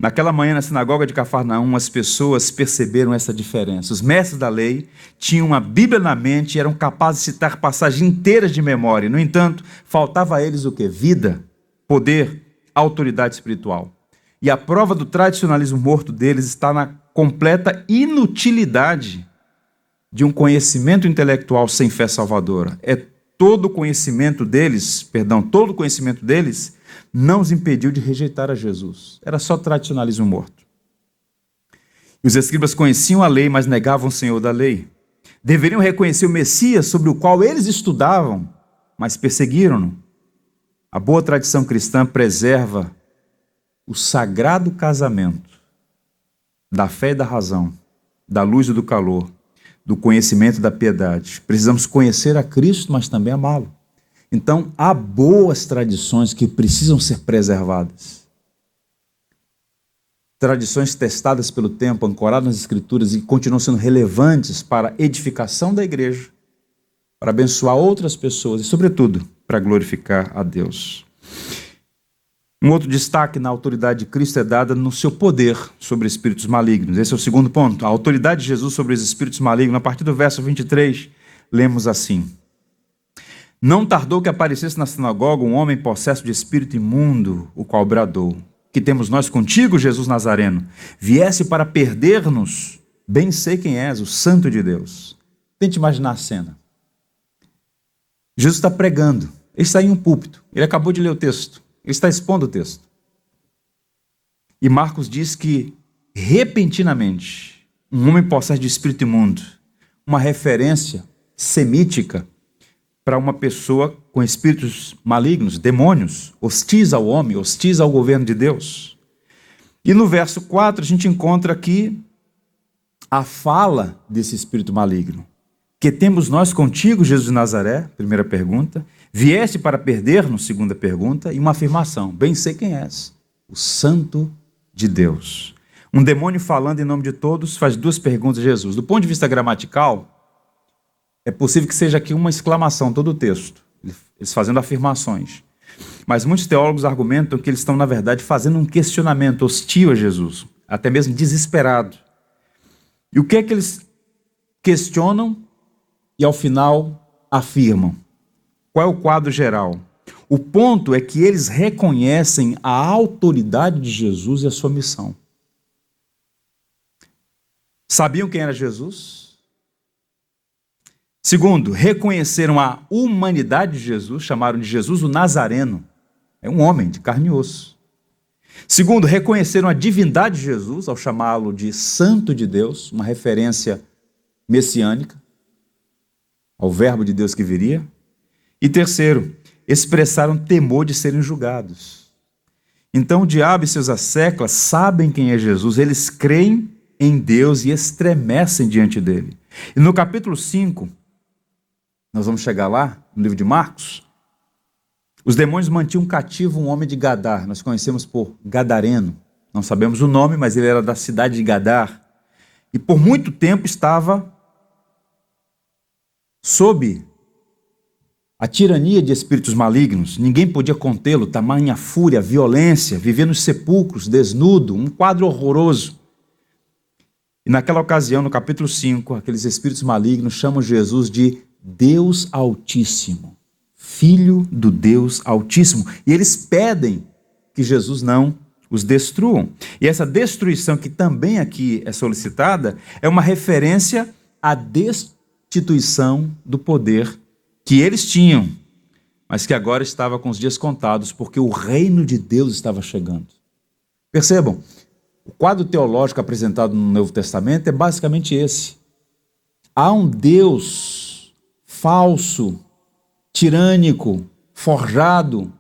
Naquela manhã na sinagoga de Cafarnaum, as pessoas perceberam essa diferença. Os mestres da lei tinham uma Bíblia na mente e eram capazes de citar passagens inteiras de memória. No entanto, faltava a eles o quê? Vida, poder, autoridade espiritual. E a prova do tradicionalismo morto deles está na completa inutilidade de um conhecimento intelectual sem fé salvadora. Todo o conhecimento deles não os impediu de rejeitar a Jesus. Era só tradicionalismo morto. Os escribas conheciam a lei, mas negavam o Senhor da lei. Deveriam reconhecer o Messias sobre o qual eles estudavam, mas perseguiram-no. A boa tradição cristã preserva o sagrado casamento da fé e da razão, da luz e do calor, do conhecimento e da piedade. Precisamos conhecer a Cristo, mas também amá-lo. Então, há boas tradições que precisam ser preservadas. Tradições testadas pelo tempo, ancoradas nas Escrituras e continuam sendo relevantes para a edificação da igreja, para abençoar outras pessoas e, sobretudo, para glorificar a Deus. Um outro destaque na autoridade de Cristo é dada no seu poder sobre espíritos malignos. Esse é o segundo ponto. A autoridade de Jesus sobre os espíritos malignos. A partir do verso 23, lemos assim. Não tardou que aparecesse na sinagoga um homem possesso de espírito imundo, o qual bradou: que temos nós contigo, Jesus Nazareno? Viesse para perder-nos? Bem sei quem és, o Santo de Deus. Tente imaginar a cena. Jesus está pregando, ele está em um púlpito, ele acabou de ler o texto, ele está expondo o texto. E Marcos diz que, repentinamente, um homem possesso de espírito imundo, uma referência semítica para uma pessoa com espíritos malignos, demônios, hostis ao homem, hostis ao governo de Deus. E no verso 4 a gente encontra aqui a fala desse espírito maligno. Que temos nós contigo, Jesus de Nazaré? Primeira pergunta. Vieste para perder-nos? Segunda pergunta. E uma afirmação: bem sei quem és, o Santo de Deus. Um demônio falando em nome de todos faz duas perguntas a Jesus. Do ponto de vista gramatical, é possível que seja aqui uma exclamação, todo o texto, eles fazendo afirmações. Mas muitos teólogos argumentam que eles estão, na verdade, fazendo um questionamento hostil a Jesus, até mesmo desesperado. E o que é que eles questionam e, ao final, afirmam? Qual é o quadro geral? O ponto é que eles reconhecem a autoridade de Jesus e a sua missão. Sabiam quem era Jesus? Segundo, reconheceram a humanidade de Jesus, chamaram de Jesus o Nazareno. É um homem de carne e osso. Segundo, reconheceram a divindade de Jesus, ao chamá-lo de Santo de Deus, uma referência messiânica. ao verbo de Deus que viria. E terceiro, expressaram temor de serem julgados. Então o diabo e seus asseclas sabem quem é Jesus, eles creem em Deus e estremecem diante dele. E no capítulo 5, nós vamos chegar lá, no livro de Marcos, os demônios mantinham cativo um homem de Gadar, nós conhecemos por Gadareno, não sabemos o nome, mas ele era da cidade de Gadar, e por muito tempo estava sob a tirania de espíritos malignos. Ninguém podia contê-lo, tamanha fúria, violência, vivia nos sepulcros, desnudo, um quadro horroroso. E naquela ocasião, no capítulo 5, aqueles espíritos malignos chamam Jesus de Deus Altíssimo, Filho do Deus Altíssimo. E eles pedem que Jesus não os destruam. E essa destruição, que também aqui é solicitada, é uma referência à destituição do poder que eles tinham, mas que agora estava com os dias contados, porque o reino de Deus estava chegando. Percebam, o quadro teológico apresentado no Novo Testamento é basicamente esse. Há um Deus falso, tirânico, forjado,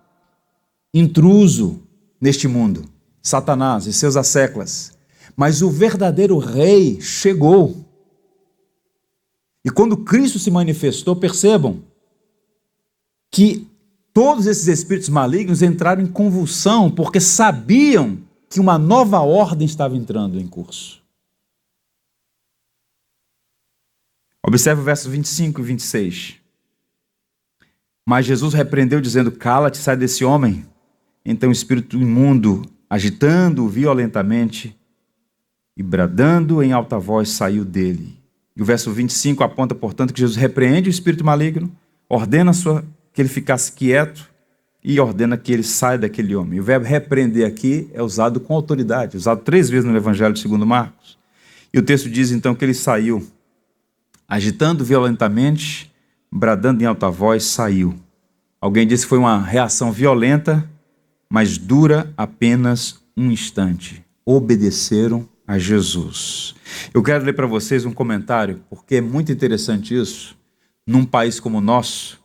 intruso neste mundo, Satanás e seus asseclas. Mas o verdadeiro rei chegou. E quando Cristo se manifestou, percebam que todos esses espíritos malignos entraram em convulsão, porque sabiam que uma nova ordem estava entrando em curso. Observe o verso 25 e 26. Mas Jesus repreendeu, dizendo: cala-te, sai desse homem. Então o espírito imundo, agitando-o violentamente e bradando em alta voz, saiu dele. E o verso 25 aponta, portanto, que Jesus repreende o espírito maligno, ordena que ele ficasse quieto e ordena que ele saia daquele homem. E o verbo repreender aqui é usado com autoridade, usado 3 vezes no Evangelho segundo Marcos. E o texto diz então que ele saiu, agitando violentamente, bradando em alta voz, saiu. Alguém disse que foi uma reação violenta, mas dura apenas um instante. Obedeceram a Jesus. Eu quero ler para vocês um comentário, porque é muito interessante isso, num país como o nosso,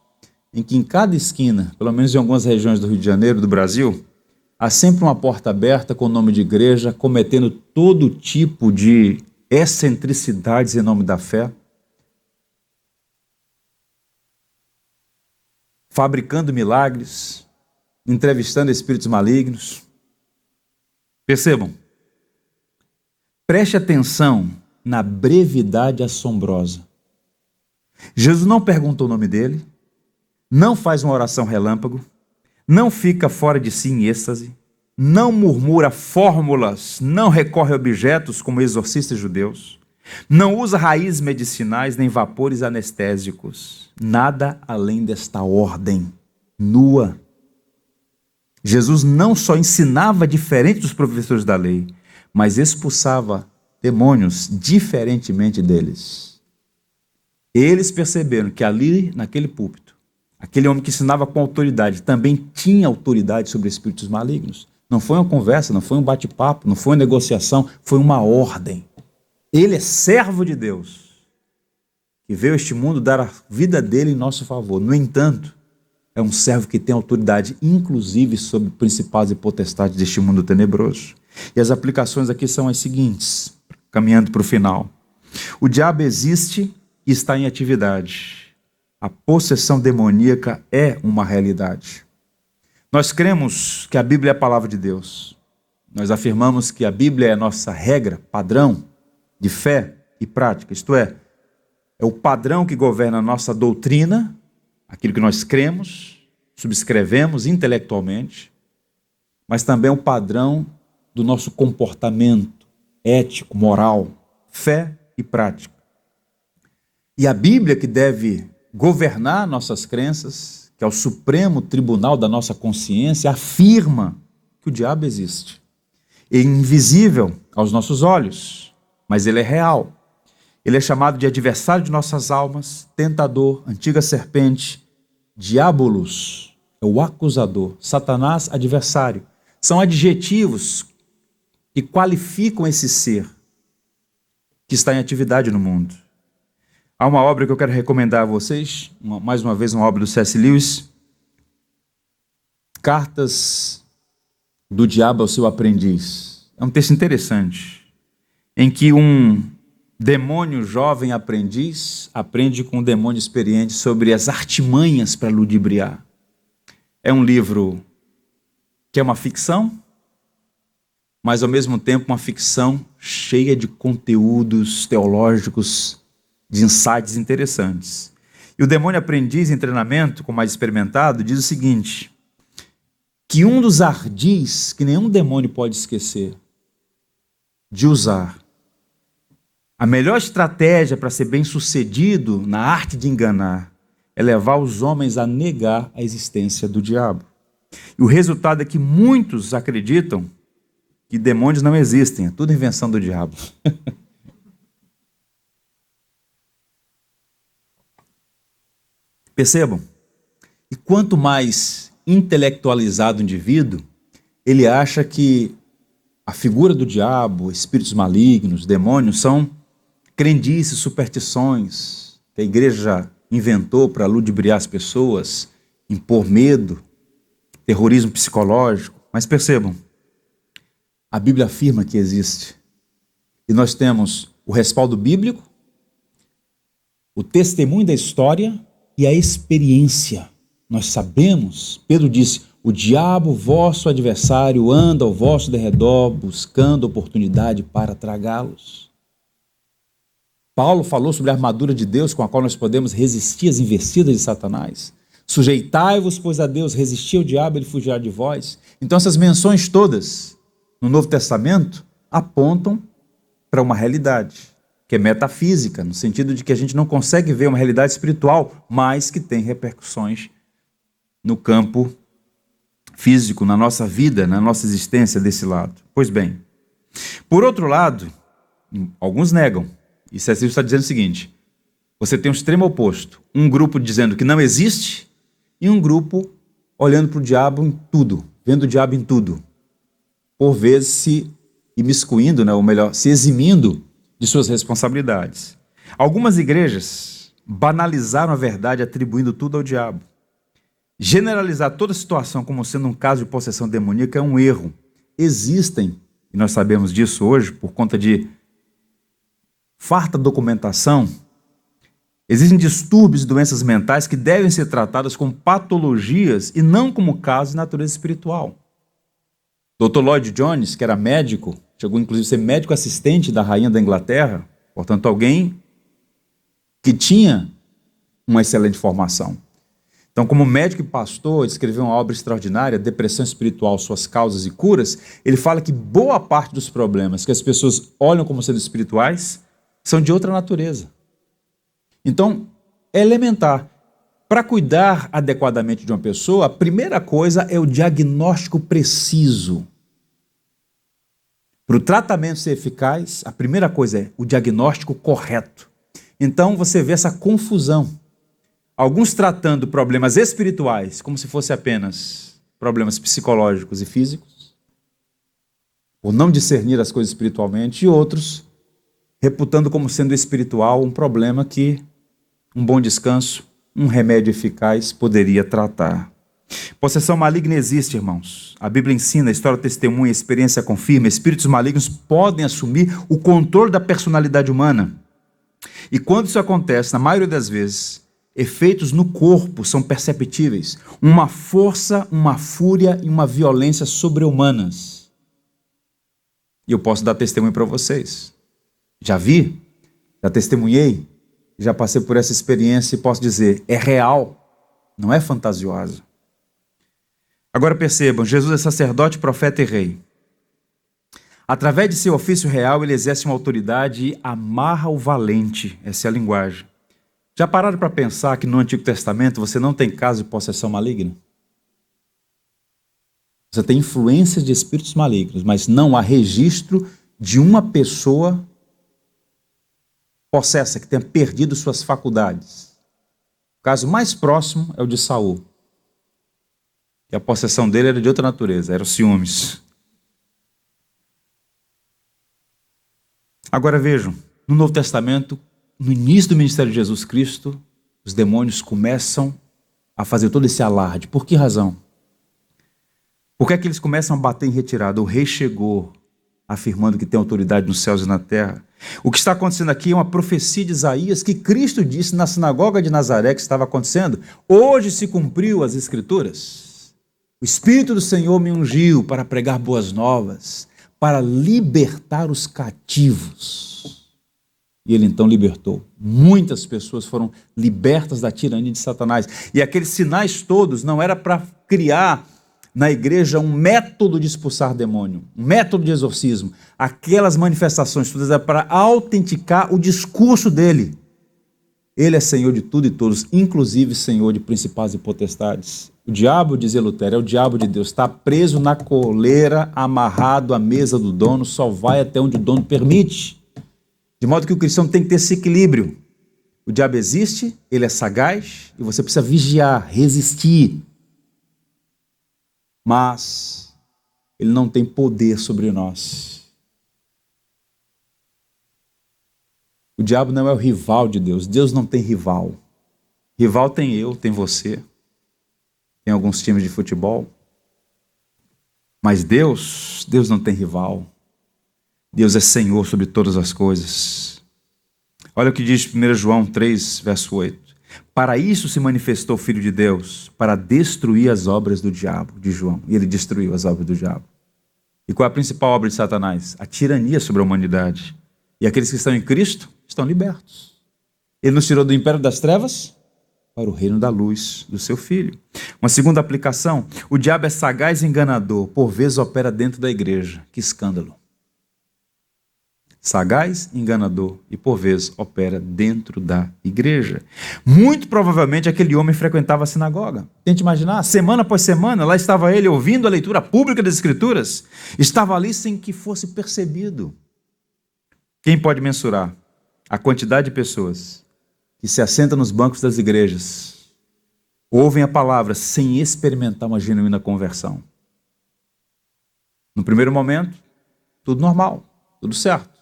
em que em cada esquina, pelo menos em algumas regiões do Rio de Janeiro, do Brasil, há sempre uma porta aberta com o nome de igreja, cometendo todo tipo de excentricidades em nome da fé, fabricando milagres, entrevistando espíritos malignos. Percebam, preste atenção na brevidade assombrosa. Jesus não pergunta o nome dele, não faz uma oração relâmpago, não fica fora de si em êxtase, não murmura fórmulas, não recorre a objetos como exorcistas judeus, não usa raízes medicinais nem vapores anestésicos, nada além desta ordem nua. Jesus não só ensinava diferente dos professores da lei, mas expulsava demônios diferentemente deles. Eles perceberam que ali, naquele púlpito, aquele homem que ensinava com autoridade também tinha autoridade sobre espíritos malignos. Não foi uma conversa, não foi um bate-papo, não foi uma negociação, foi uma ordem. Ele é servo de Deus, que veio a este mundo dar a vida dele em nosso favor. No entanto, é um servo que tem autoridade, inclusive sobre principados e potestades deste mundo tenebroso. E as aplicações aqui são as seguintes, caminhando para o final. O diabo existe e está em atividade. A possessão demoníaca é uma realidade. Nós cremos que a Bíblia é a palavra de Deus. Nós afirmamos que a Bíblia é a nossa regra, padrão de fé e prática. Isto é o padrão que governa a nossa doutrina, aquilo que nós cremos, subscrevemos intelectualmente, mas também o padrão do nosso comportamento ético, moral, fé e prática. E a Bíblia que deve governar nossas crenças, que é o supremo tribunal da nossa consciência, afirma que o diabo existe. É invisível aos nossos olhos, mas ele é real. Ele é chamado de adversário de nossas almas, tentador, antiga serpente, diabolos, é o acusador, Satanás, adversário. São adjetivos que qualificam esse ser que está em atividade no mundo. Há uma obra que eu quero recomendar a vocês, mais uma vez uma obra do C.S. Lewis, Cartas do Diabo ao Seu Aprendiz. É um texto interessante, em que um demônio jovem aprendiz aprende com um demônio experiente sobre as artimanhas para ludibriar. É um livro que é uma ficção, mas ao mesmo tempo uma ficção cheia de conteúdos teológicos, de insights interessantes. E o demônio aprendiz em treinamento, com mais experimentado, diz o seguinte, que um dos ardis que nenhum demônio pode esquecer de usar, a melhor estratégia para ser bem-sucedido na arte de enganar é levar os homens a negar a existência do diabo. E o resultado é que muitos acreditam que demônios não existem, é tudo invenção do diabo. Percebam? E quanto mais intelectualizado o indivíduo, ele acha que a figura do diabo, espíritos malignos, demônios, são crendices, superstições que a igreja inventou para ludibriar as pessoas, impor medo, terrorismo psicológico. Mas percebam, a Bíblia afirma que existe. E nós temos o respaldo bíblico, o testemunho da história e a experiência. Nós sabemos, Pedro disse, o diabo, vosso adversário, anda ao vosso derredor, buscando oportunidade para tragá-los. Paulo falou sobre a armadura de Deus com a qual nós podemos resistir às investidas de Satanás. Sujeitai-vos, pois, a Deus, resisti ao diabo, ele fugirá de vós. Então essas menções todas no Novo Testamento apontam para uma realidade, que é metafísica, no sentido de que a gente não consegue ver uma realidade espiritual, mas que tem repercussões no campo físico, na nossa vida, na nossa existência desse lado. Pois bem, por outro lado, alguns negam, e C.S. Lewis está dizendo o seguinte, você tem um extremo oposto, um grupo dizendo que não existe, e um grupo olhando para o diabo em tudo, vendo o diabo em tudo, por vezes se imiscuindo, ou melhor, se eximindo de suas responsabilidades. Algumas igrejas banalizaram a verdade atribuindo tudo ao diabo. Generalizar toda a situação como sendo um caso de possessão demoníaca é um erro. Existem, e nós sabemos disso hoje, por conta de farta documentação, existem distúrbios e doenças mentais que devem ser tratadas como patologias e não como casos de natureza espiritual. Dr. Lloyd Jones, que era médico, chegou inclusive a ser médico assistente da rainha da Inglaterra, portanto alguém que tinha uma excelente formação. Então, como médico e pastor, escreveu uma obra extraordinária, Depressão Espiritual, Suas Causas e Curas. Ele fala que boa parte dos problemas que as pessoas olham como sendo espirituais são de outra natureza. Então, é elementar. Para cuidar adequadamente de uma pessoa, a primeira coisa é o diagnóstico preciso. Para o tratamento ser eficaz, a primeira coisa é o diagnóstico correto. Então, você vê essa confusão. Alguns tratando problemas espirituais como se fossem apenas problemas psicológicos e físicos, ou não discernir as coisas espiritualmente, e outros reputando como sendo espiritual um problema que um bom descanso, um remédio eficaz poderia tratar. Possessão maligna existe, irmãos. A Bíblia ensina, a história testemunha, a experiência confirma, espíritos malignos podem assumir o controle da personalidade humana. E quando isso acontece, na maioria das vezes, efeitos no corpo são perceptíveis. Uma força, uma fúria e uma violência sobre-humanas. E eu posso dar testemunho para vocês. Já vi, já testemunhei, já passei por essa experiência e posso dizer, é real, não é fantasiosa. Agora percebam, Jesus é sacerdote, profeta e rei. Através de seu ofício real, ele exerce uma autoridade e amarra o valente. Essa é a linguagem. Já pararam para pensar que no Antigo Testamento você não tem caso de possessão maligna? Você tem influências de espíritos malignos, mas não há registro de uma pessoa possessa, que tenha perdido suas faculdades. O caso mais próximo é o de Saul. E a possessão dele era de outra natureza, eram ciúmes. Agora vejam, no Novo Testamento, no início do ministério de Jesus Cristo, os demônios começam a fazer todo esse alarde. Por que razão? Por que é que eles começam a bater em retirada? O rei chegou afirmando que tem autoridade nos céus e na terra. O que está acontecendo aqui é uma profecia de Isaías que Cristo disse na sinagoga de Nazaré que estava acontecendo. Hoje se cumpriu as Escrituras. O Espírito do Senhor me ungiu para pregar boas novas, para libertar os cativos. E ele então libertou. Muitas pessoas foram libertas da tirania de Satanás. E aqueles sinais todos não era para criar na igreja um método de expulsar demônio, um método de exorcismo. Aquelas manifestações todas é para autenticar o discurso dele. Ele é Senhor de tudo e todos, inclusive Senhor de principados e potestades. O diabo, dizia Lutero, é o diabo de Deus, está preso na coleira, amarrado à mesa do dono, só vai até onde o dono permite. De modo que o cristão tem que ter esse equilíbrio. O diabo existe, ele é sagaz, e você precisa vigiar, resistir. Mas ele não tem poder sobre nós. O diabo não é o rival de Deus. Deus não tem rival. Rival tem eu, tem você. Tem alguns times de futebol. Mas Deus não tem rival. Deus é Senhor sobre todas as coisas. Olha o que diz 1 João 3, verso 8. Para isso se manifestou o Filho de Deus, para destruir as obras do diabo, de João. E ele destruiu as obras do diabo. E qual é a principal obra de Satanás? A tirania sobre a humanidade. E aqueles que estão em Cristo estão libertos. Ele nos tirou do império das trevas para o reino da luz do seu Filho. Uma segunda aplicação, o diabo é sagaz e enganador, por vezes opera dentro da igreja. Que escândalo. Sagaz, enganador e por vezes opera dentro da igreja. Muito provavelmente aquele homem frequentava a sinagoga. Tente imaginar, semana após semana, lá estava ele ouvindo a leitura pública das Escrituras. Estava ali sem que fosse percebido. Quem pode mensurar a quantidade de pessoas que se assentam nos bancos das igrejas, ouvem a palavra sem experimentar uma genuína conversão? No primeiro momento, tudo normal, tudo certo.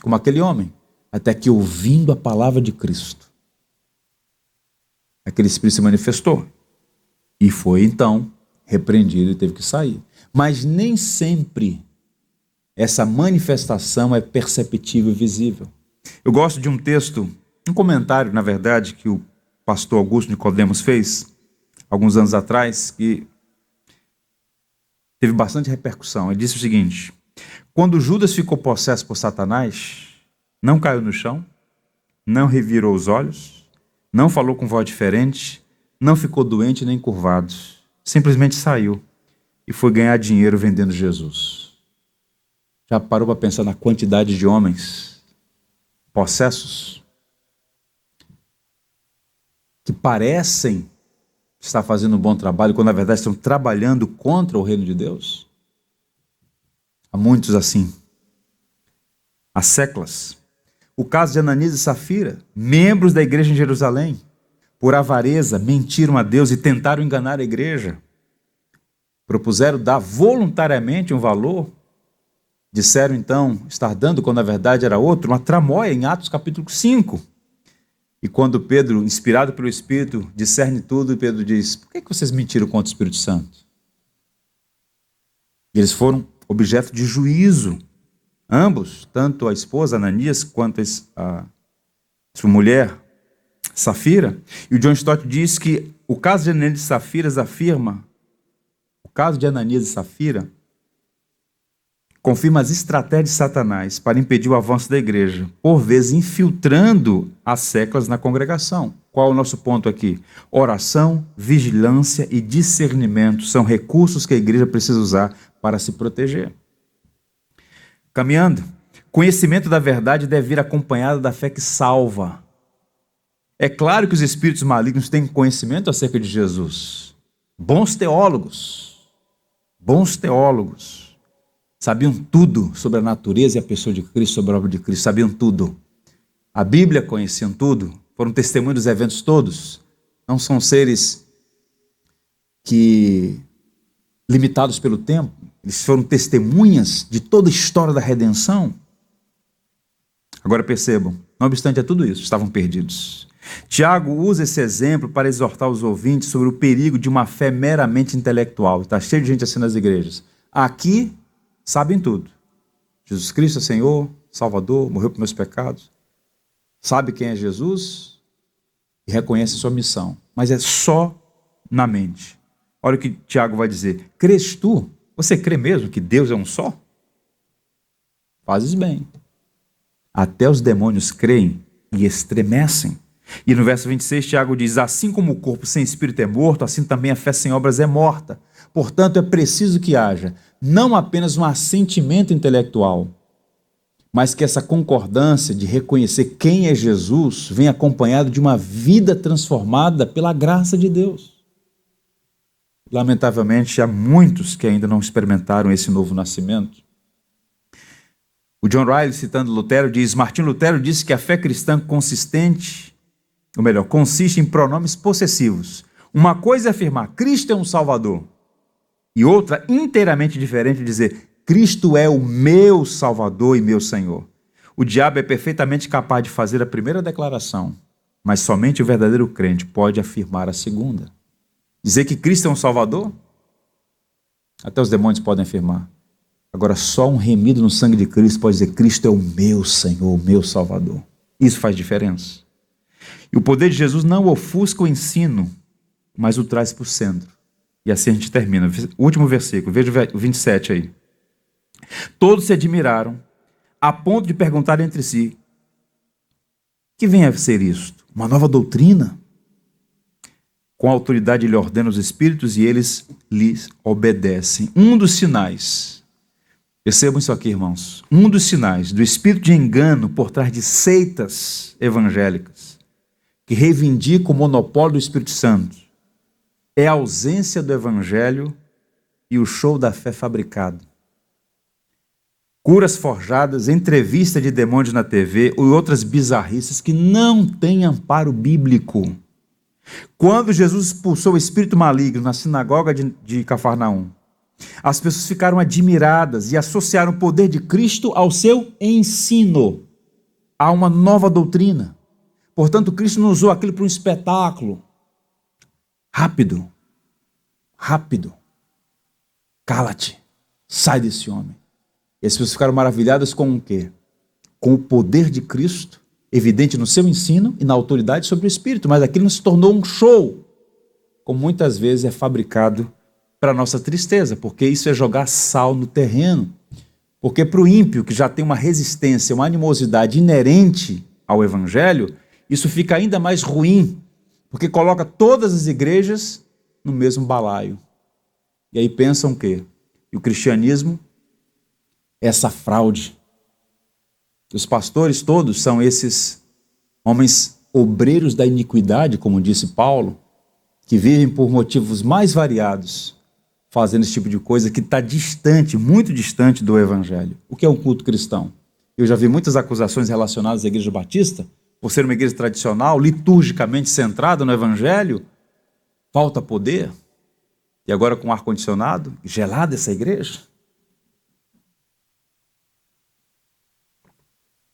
Como aquele homem, até que ouvindo a palavra de Cristo, aquele espírito se manifestou e foi então repreendido e teve que sair. Mas nem sempre essa manifestação é perceptível e visível. Eu gosto de um texto, um comentário, na verdade, que o pastor Augusto Nicodemos fez alguns anos atrás, que teve bastante repercussão. Ele disse o seguinte: quando Judas ficou possesso por Satanás, não caiu no chão, não revirou os olhos, não falou com voz diferente, não ficou doente nem curvado, simplesmente saiu e foi ganhar dinheiro vendendo Jesus. Já parou para pensar na quantidade de homens possessos que parecem estar fazendo um bom trabalho, quando na verdade estão trabalhando contra o reino de Deus? Há muitos assim. Há séculos. O caso de Ananias e Safira, membros da igreja em Jerusalém, por avareza, mentiram a Deus e tentaram enganar a igreja. Propuseram dar voluntariamente um valor. Disseram então estar dando, quando na verdade era outro, uma tramóia em Atos capítulo 5. E quando Pedro, inspirado pelo Espírito, discerne tudo, Pedro diz: por que vocês mentiram contra o Espírito Santo? E eles foram objeto de juízo. Ambos, tanto a esposa Ananias quanto a sua mulher Safira. E o John Stott diz que o caso de Ananias e Safira afirma, o caso de Ananias e Safira confirma as estratégias de Satanás para impedir o avanço da igreja, por vezes infiltrando as séculas na congregação. Qual é o nosso ponto aqui? Oração, vigilância e discernimento são recursos que a igreja precisa usar para se proteger. Caminhando, conhecimento da verdade deve vir acompanhado da fé que salva. É claro que os espíritos malignos têm conhecimento acerca de Jesus. Bons teólogos, sabiam tudo sobre a natureza e a pessoa de Cristo, sobre a obra de Cristo, sabiam tudo. A Bíblia conheciam tudo, foram testemunhas dos eventos todos. Não são seres que, limitados pelo tempo, eles foram testemunhas de toda a história da redenção. Agora percebam, Não obstante a tudo isso, estavam perdidos. Tiago usa esse exemplo para exortar os ouvintes sobre o perigo de uma fé meramente intelectual. Está cheio de gente assim nas igrejas. Aqui, sabem tudo. Jesus Cristo é Senhor, Salvador, morreu por meus pecados. Sabe quem é Jesus e reconhece sua missão. Mas é só na mente. Olha o que Tiago vai dizer. Crês tu? Você crê mesmo que Deus é um só? Fazes bem. Até os demônios creem e estremecem. E no verso 26, Tiago diz, assim como o corpo sem espírito é morto, assim também a fé sem obras é morta. Portanto, é preciso que haja não apenas um assentimento intelectual, mas que essa concordância de reconhecer quem é Jesus venha acompanhado de uma vida transformada pela graça de Deus. Lamentavelmente, há muitos que ainda não experimentaram esse novo nascimento. O John Riley, citando Lutero, diz, Martim Lutero disse que a fé cristã consiste em pronomes possessivos. Uma coisa é afirmar, Cristo é um Salvador. E outra, inteiramente diferente, dizer, Cristo é o meu Salvador e meu Senhor. O diabo é perfeitamente capaz de fazer a primeira declaração, mas somente o verdadeiro crente pode afirmar a segunda. Dizer que Cristo é um Salvador, até os demônios podem afirmar. Agora, só um remido no sangue de Cristo pode dizer, Cristo é o meu Senhor, o meu Salvador. Isso faz diferença. E o poder de Jesus não ofusca o ensino, mas o traz para o centro. E assim a gente termina. O último versículo, veja o 27 aí. Todos se admiraram, a ponto de perguntar entre si, que vem a ser isto? Uma nova doutrina? Com autoridade ele ordena os espíritos e eles lhes obedecem. Um dos sinais, percebam isso aqui, irmãos, um dos sinais do espírito de engano por trás de seitas evangélicas, que reivindicam o monopólio do Espírito Santo, é a ausência do evangelho e o show da fé fabricado. Curas forjadas, entrevista de demônios na TV e outras bizarrices que não têm amparo bíblico. Quando Jesus expulsou o espírito maligno na sinagoga de Cafarnaum, as pessoas ficaram admiradas e associaram o poder de Cristo ao seu ensino, a uma nova doutrina. Portanto, Cristo não usou aquilo para um espetáculo. Rápido. Cala-te. Sai desse homem. E as pessoas ficaram maravilhadas com o quê? Com o poder de Cristo, evidente no seu ensino e na autoridade sobre o Espírito. Mas aquilo não se tornou um show, como muitas vezes é fabricado para nossa tristeza, porque isso é jogar sal no terreno. Porque para o ímpio, que já tem uma resistência, uma animosidade inerente ao Evangelho, isso fica ainda mais ruim, porque coloca todas as igrejas no mesmo balaio. E aí pensam que o cristianismo é essa fraude. Os pastores todos são esses homens obreiros da iniquidade, como disse Paulo, que vivem por motivos mais variados, fazendo esse tipo de coisa que está distante, muito distante do Evangelho. O que é um culto cristão? Eu já vi muitas acusações relacionadas à Igreja Batista, por ser uma igreja tradicional, liturgicamente centrada no Evangelho. Falta poder. E agora com ar-condicionado, gelada essa igreja.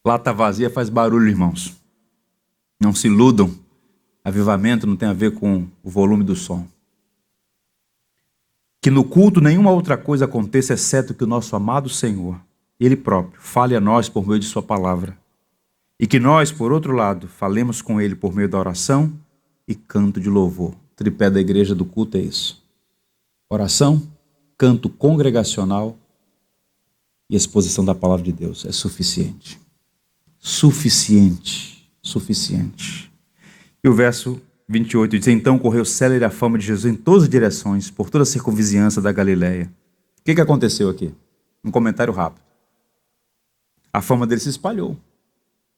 Lata vazia faz barulho, irmãos. Não se iludam. Avivamento não tem a ver com o volume do som. Que no culto nenhuma outra coisa aconteça, exceto que o nosso amado Senhor, Ele próprio, fale a nós por meio de sua palavra. E que nós, por outro lado, falemos com Ele por meio da oração e canto de louvor. O tripé da igreja do culto é isso. Oração, canto congregacional e exposição da palavra de Deus. É suficiente. Suficiente. E o verso 28 diz, então correu célere a fama de Jesus em todas as direções, por toda a circunvizinhança da Galileia. O que aconteceu aqui? Um comentário rápido. A fama dele se espalhou.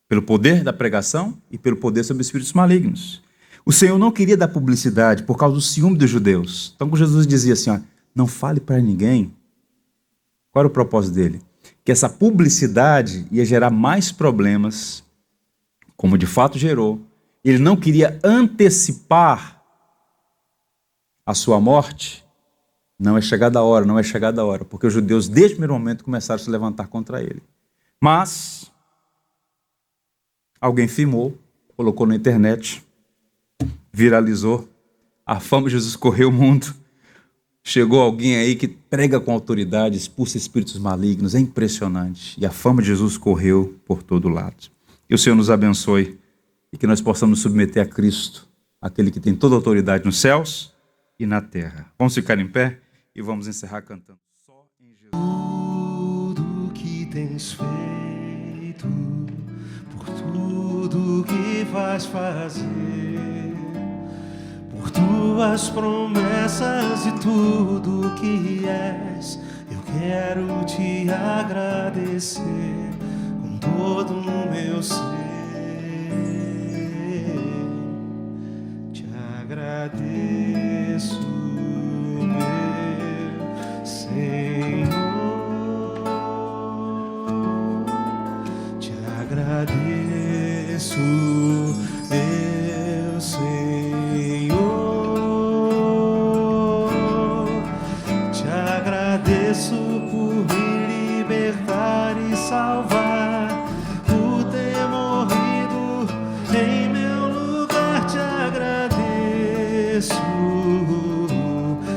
Pelo poder da pregação e pelo poder sobre espíritos malignos. O Senhor não queria dar publicidade por causa do ciúme dos judeus. Então, quando Jesus dizia assim, ó, não fale para ninguém, qual era o propósito dele? Que essa publicidade ia gerar mais problemas, como de fato gerou. Ele não queria antecipar a sua morte. Não é chegada a hora, porque os judeus, desde o primeiro momento, começaram a se levantar contra ele. Mas Alguém filmou, colocou na internet, viralizou, a fama de Jesus correu o mundo. Chegou alguém aí que prega com autoridade, expulsa espíritos malignos, é impressionante. E a fama de Jesus correu por todo lado. E o Senhor nos abençoe e que nós possamos nos submeter a Cristo, aquele que tem toda a autoridade nos céus e na terra. Vamos ficar em pé e vamos encerrar cantando. Só em Jesus. Tudo que tens feito, por tudo que vais fazer, por tuas promessas e tudo que és, eu quero te agradecer com todo o meu ser. Te agradeço, meu Senhor. Te agradeço, meu Senhor. Te agradeço por me libertar e salvar, por ter morrido em meu lugar. Te agradeço,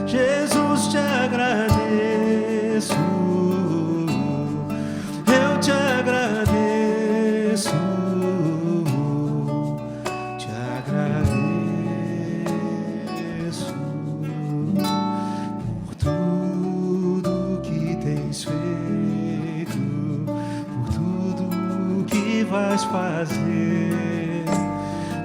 Jesus, te agradeço. Eu te agradeço, te agradeço por tudo que tens feito, por tudo que vais fazer,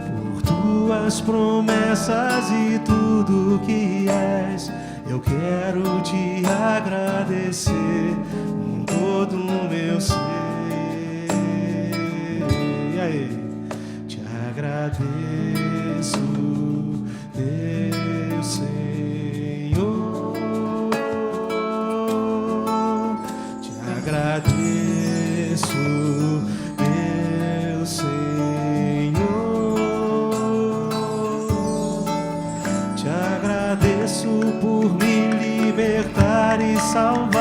por tuas promessas e tudo que és. Eu quero te agradecer com todo o meu ser. E aí? Te agradeço, meu Senhor. Te agradeço, meu Senhor. Te agradeço por me libertar e salvar.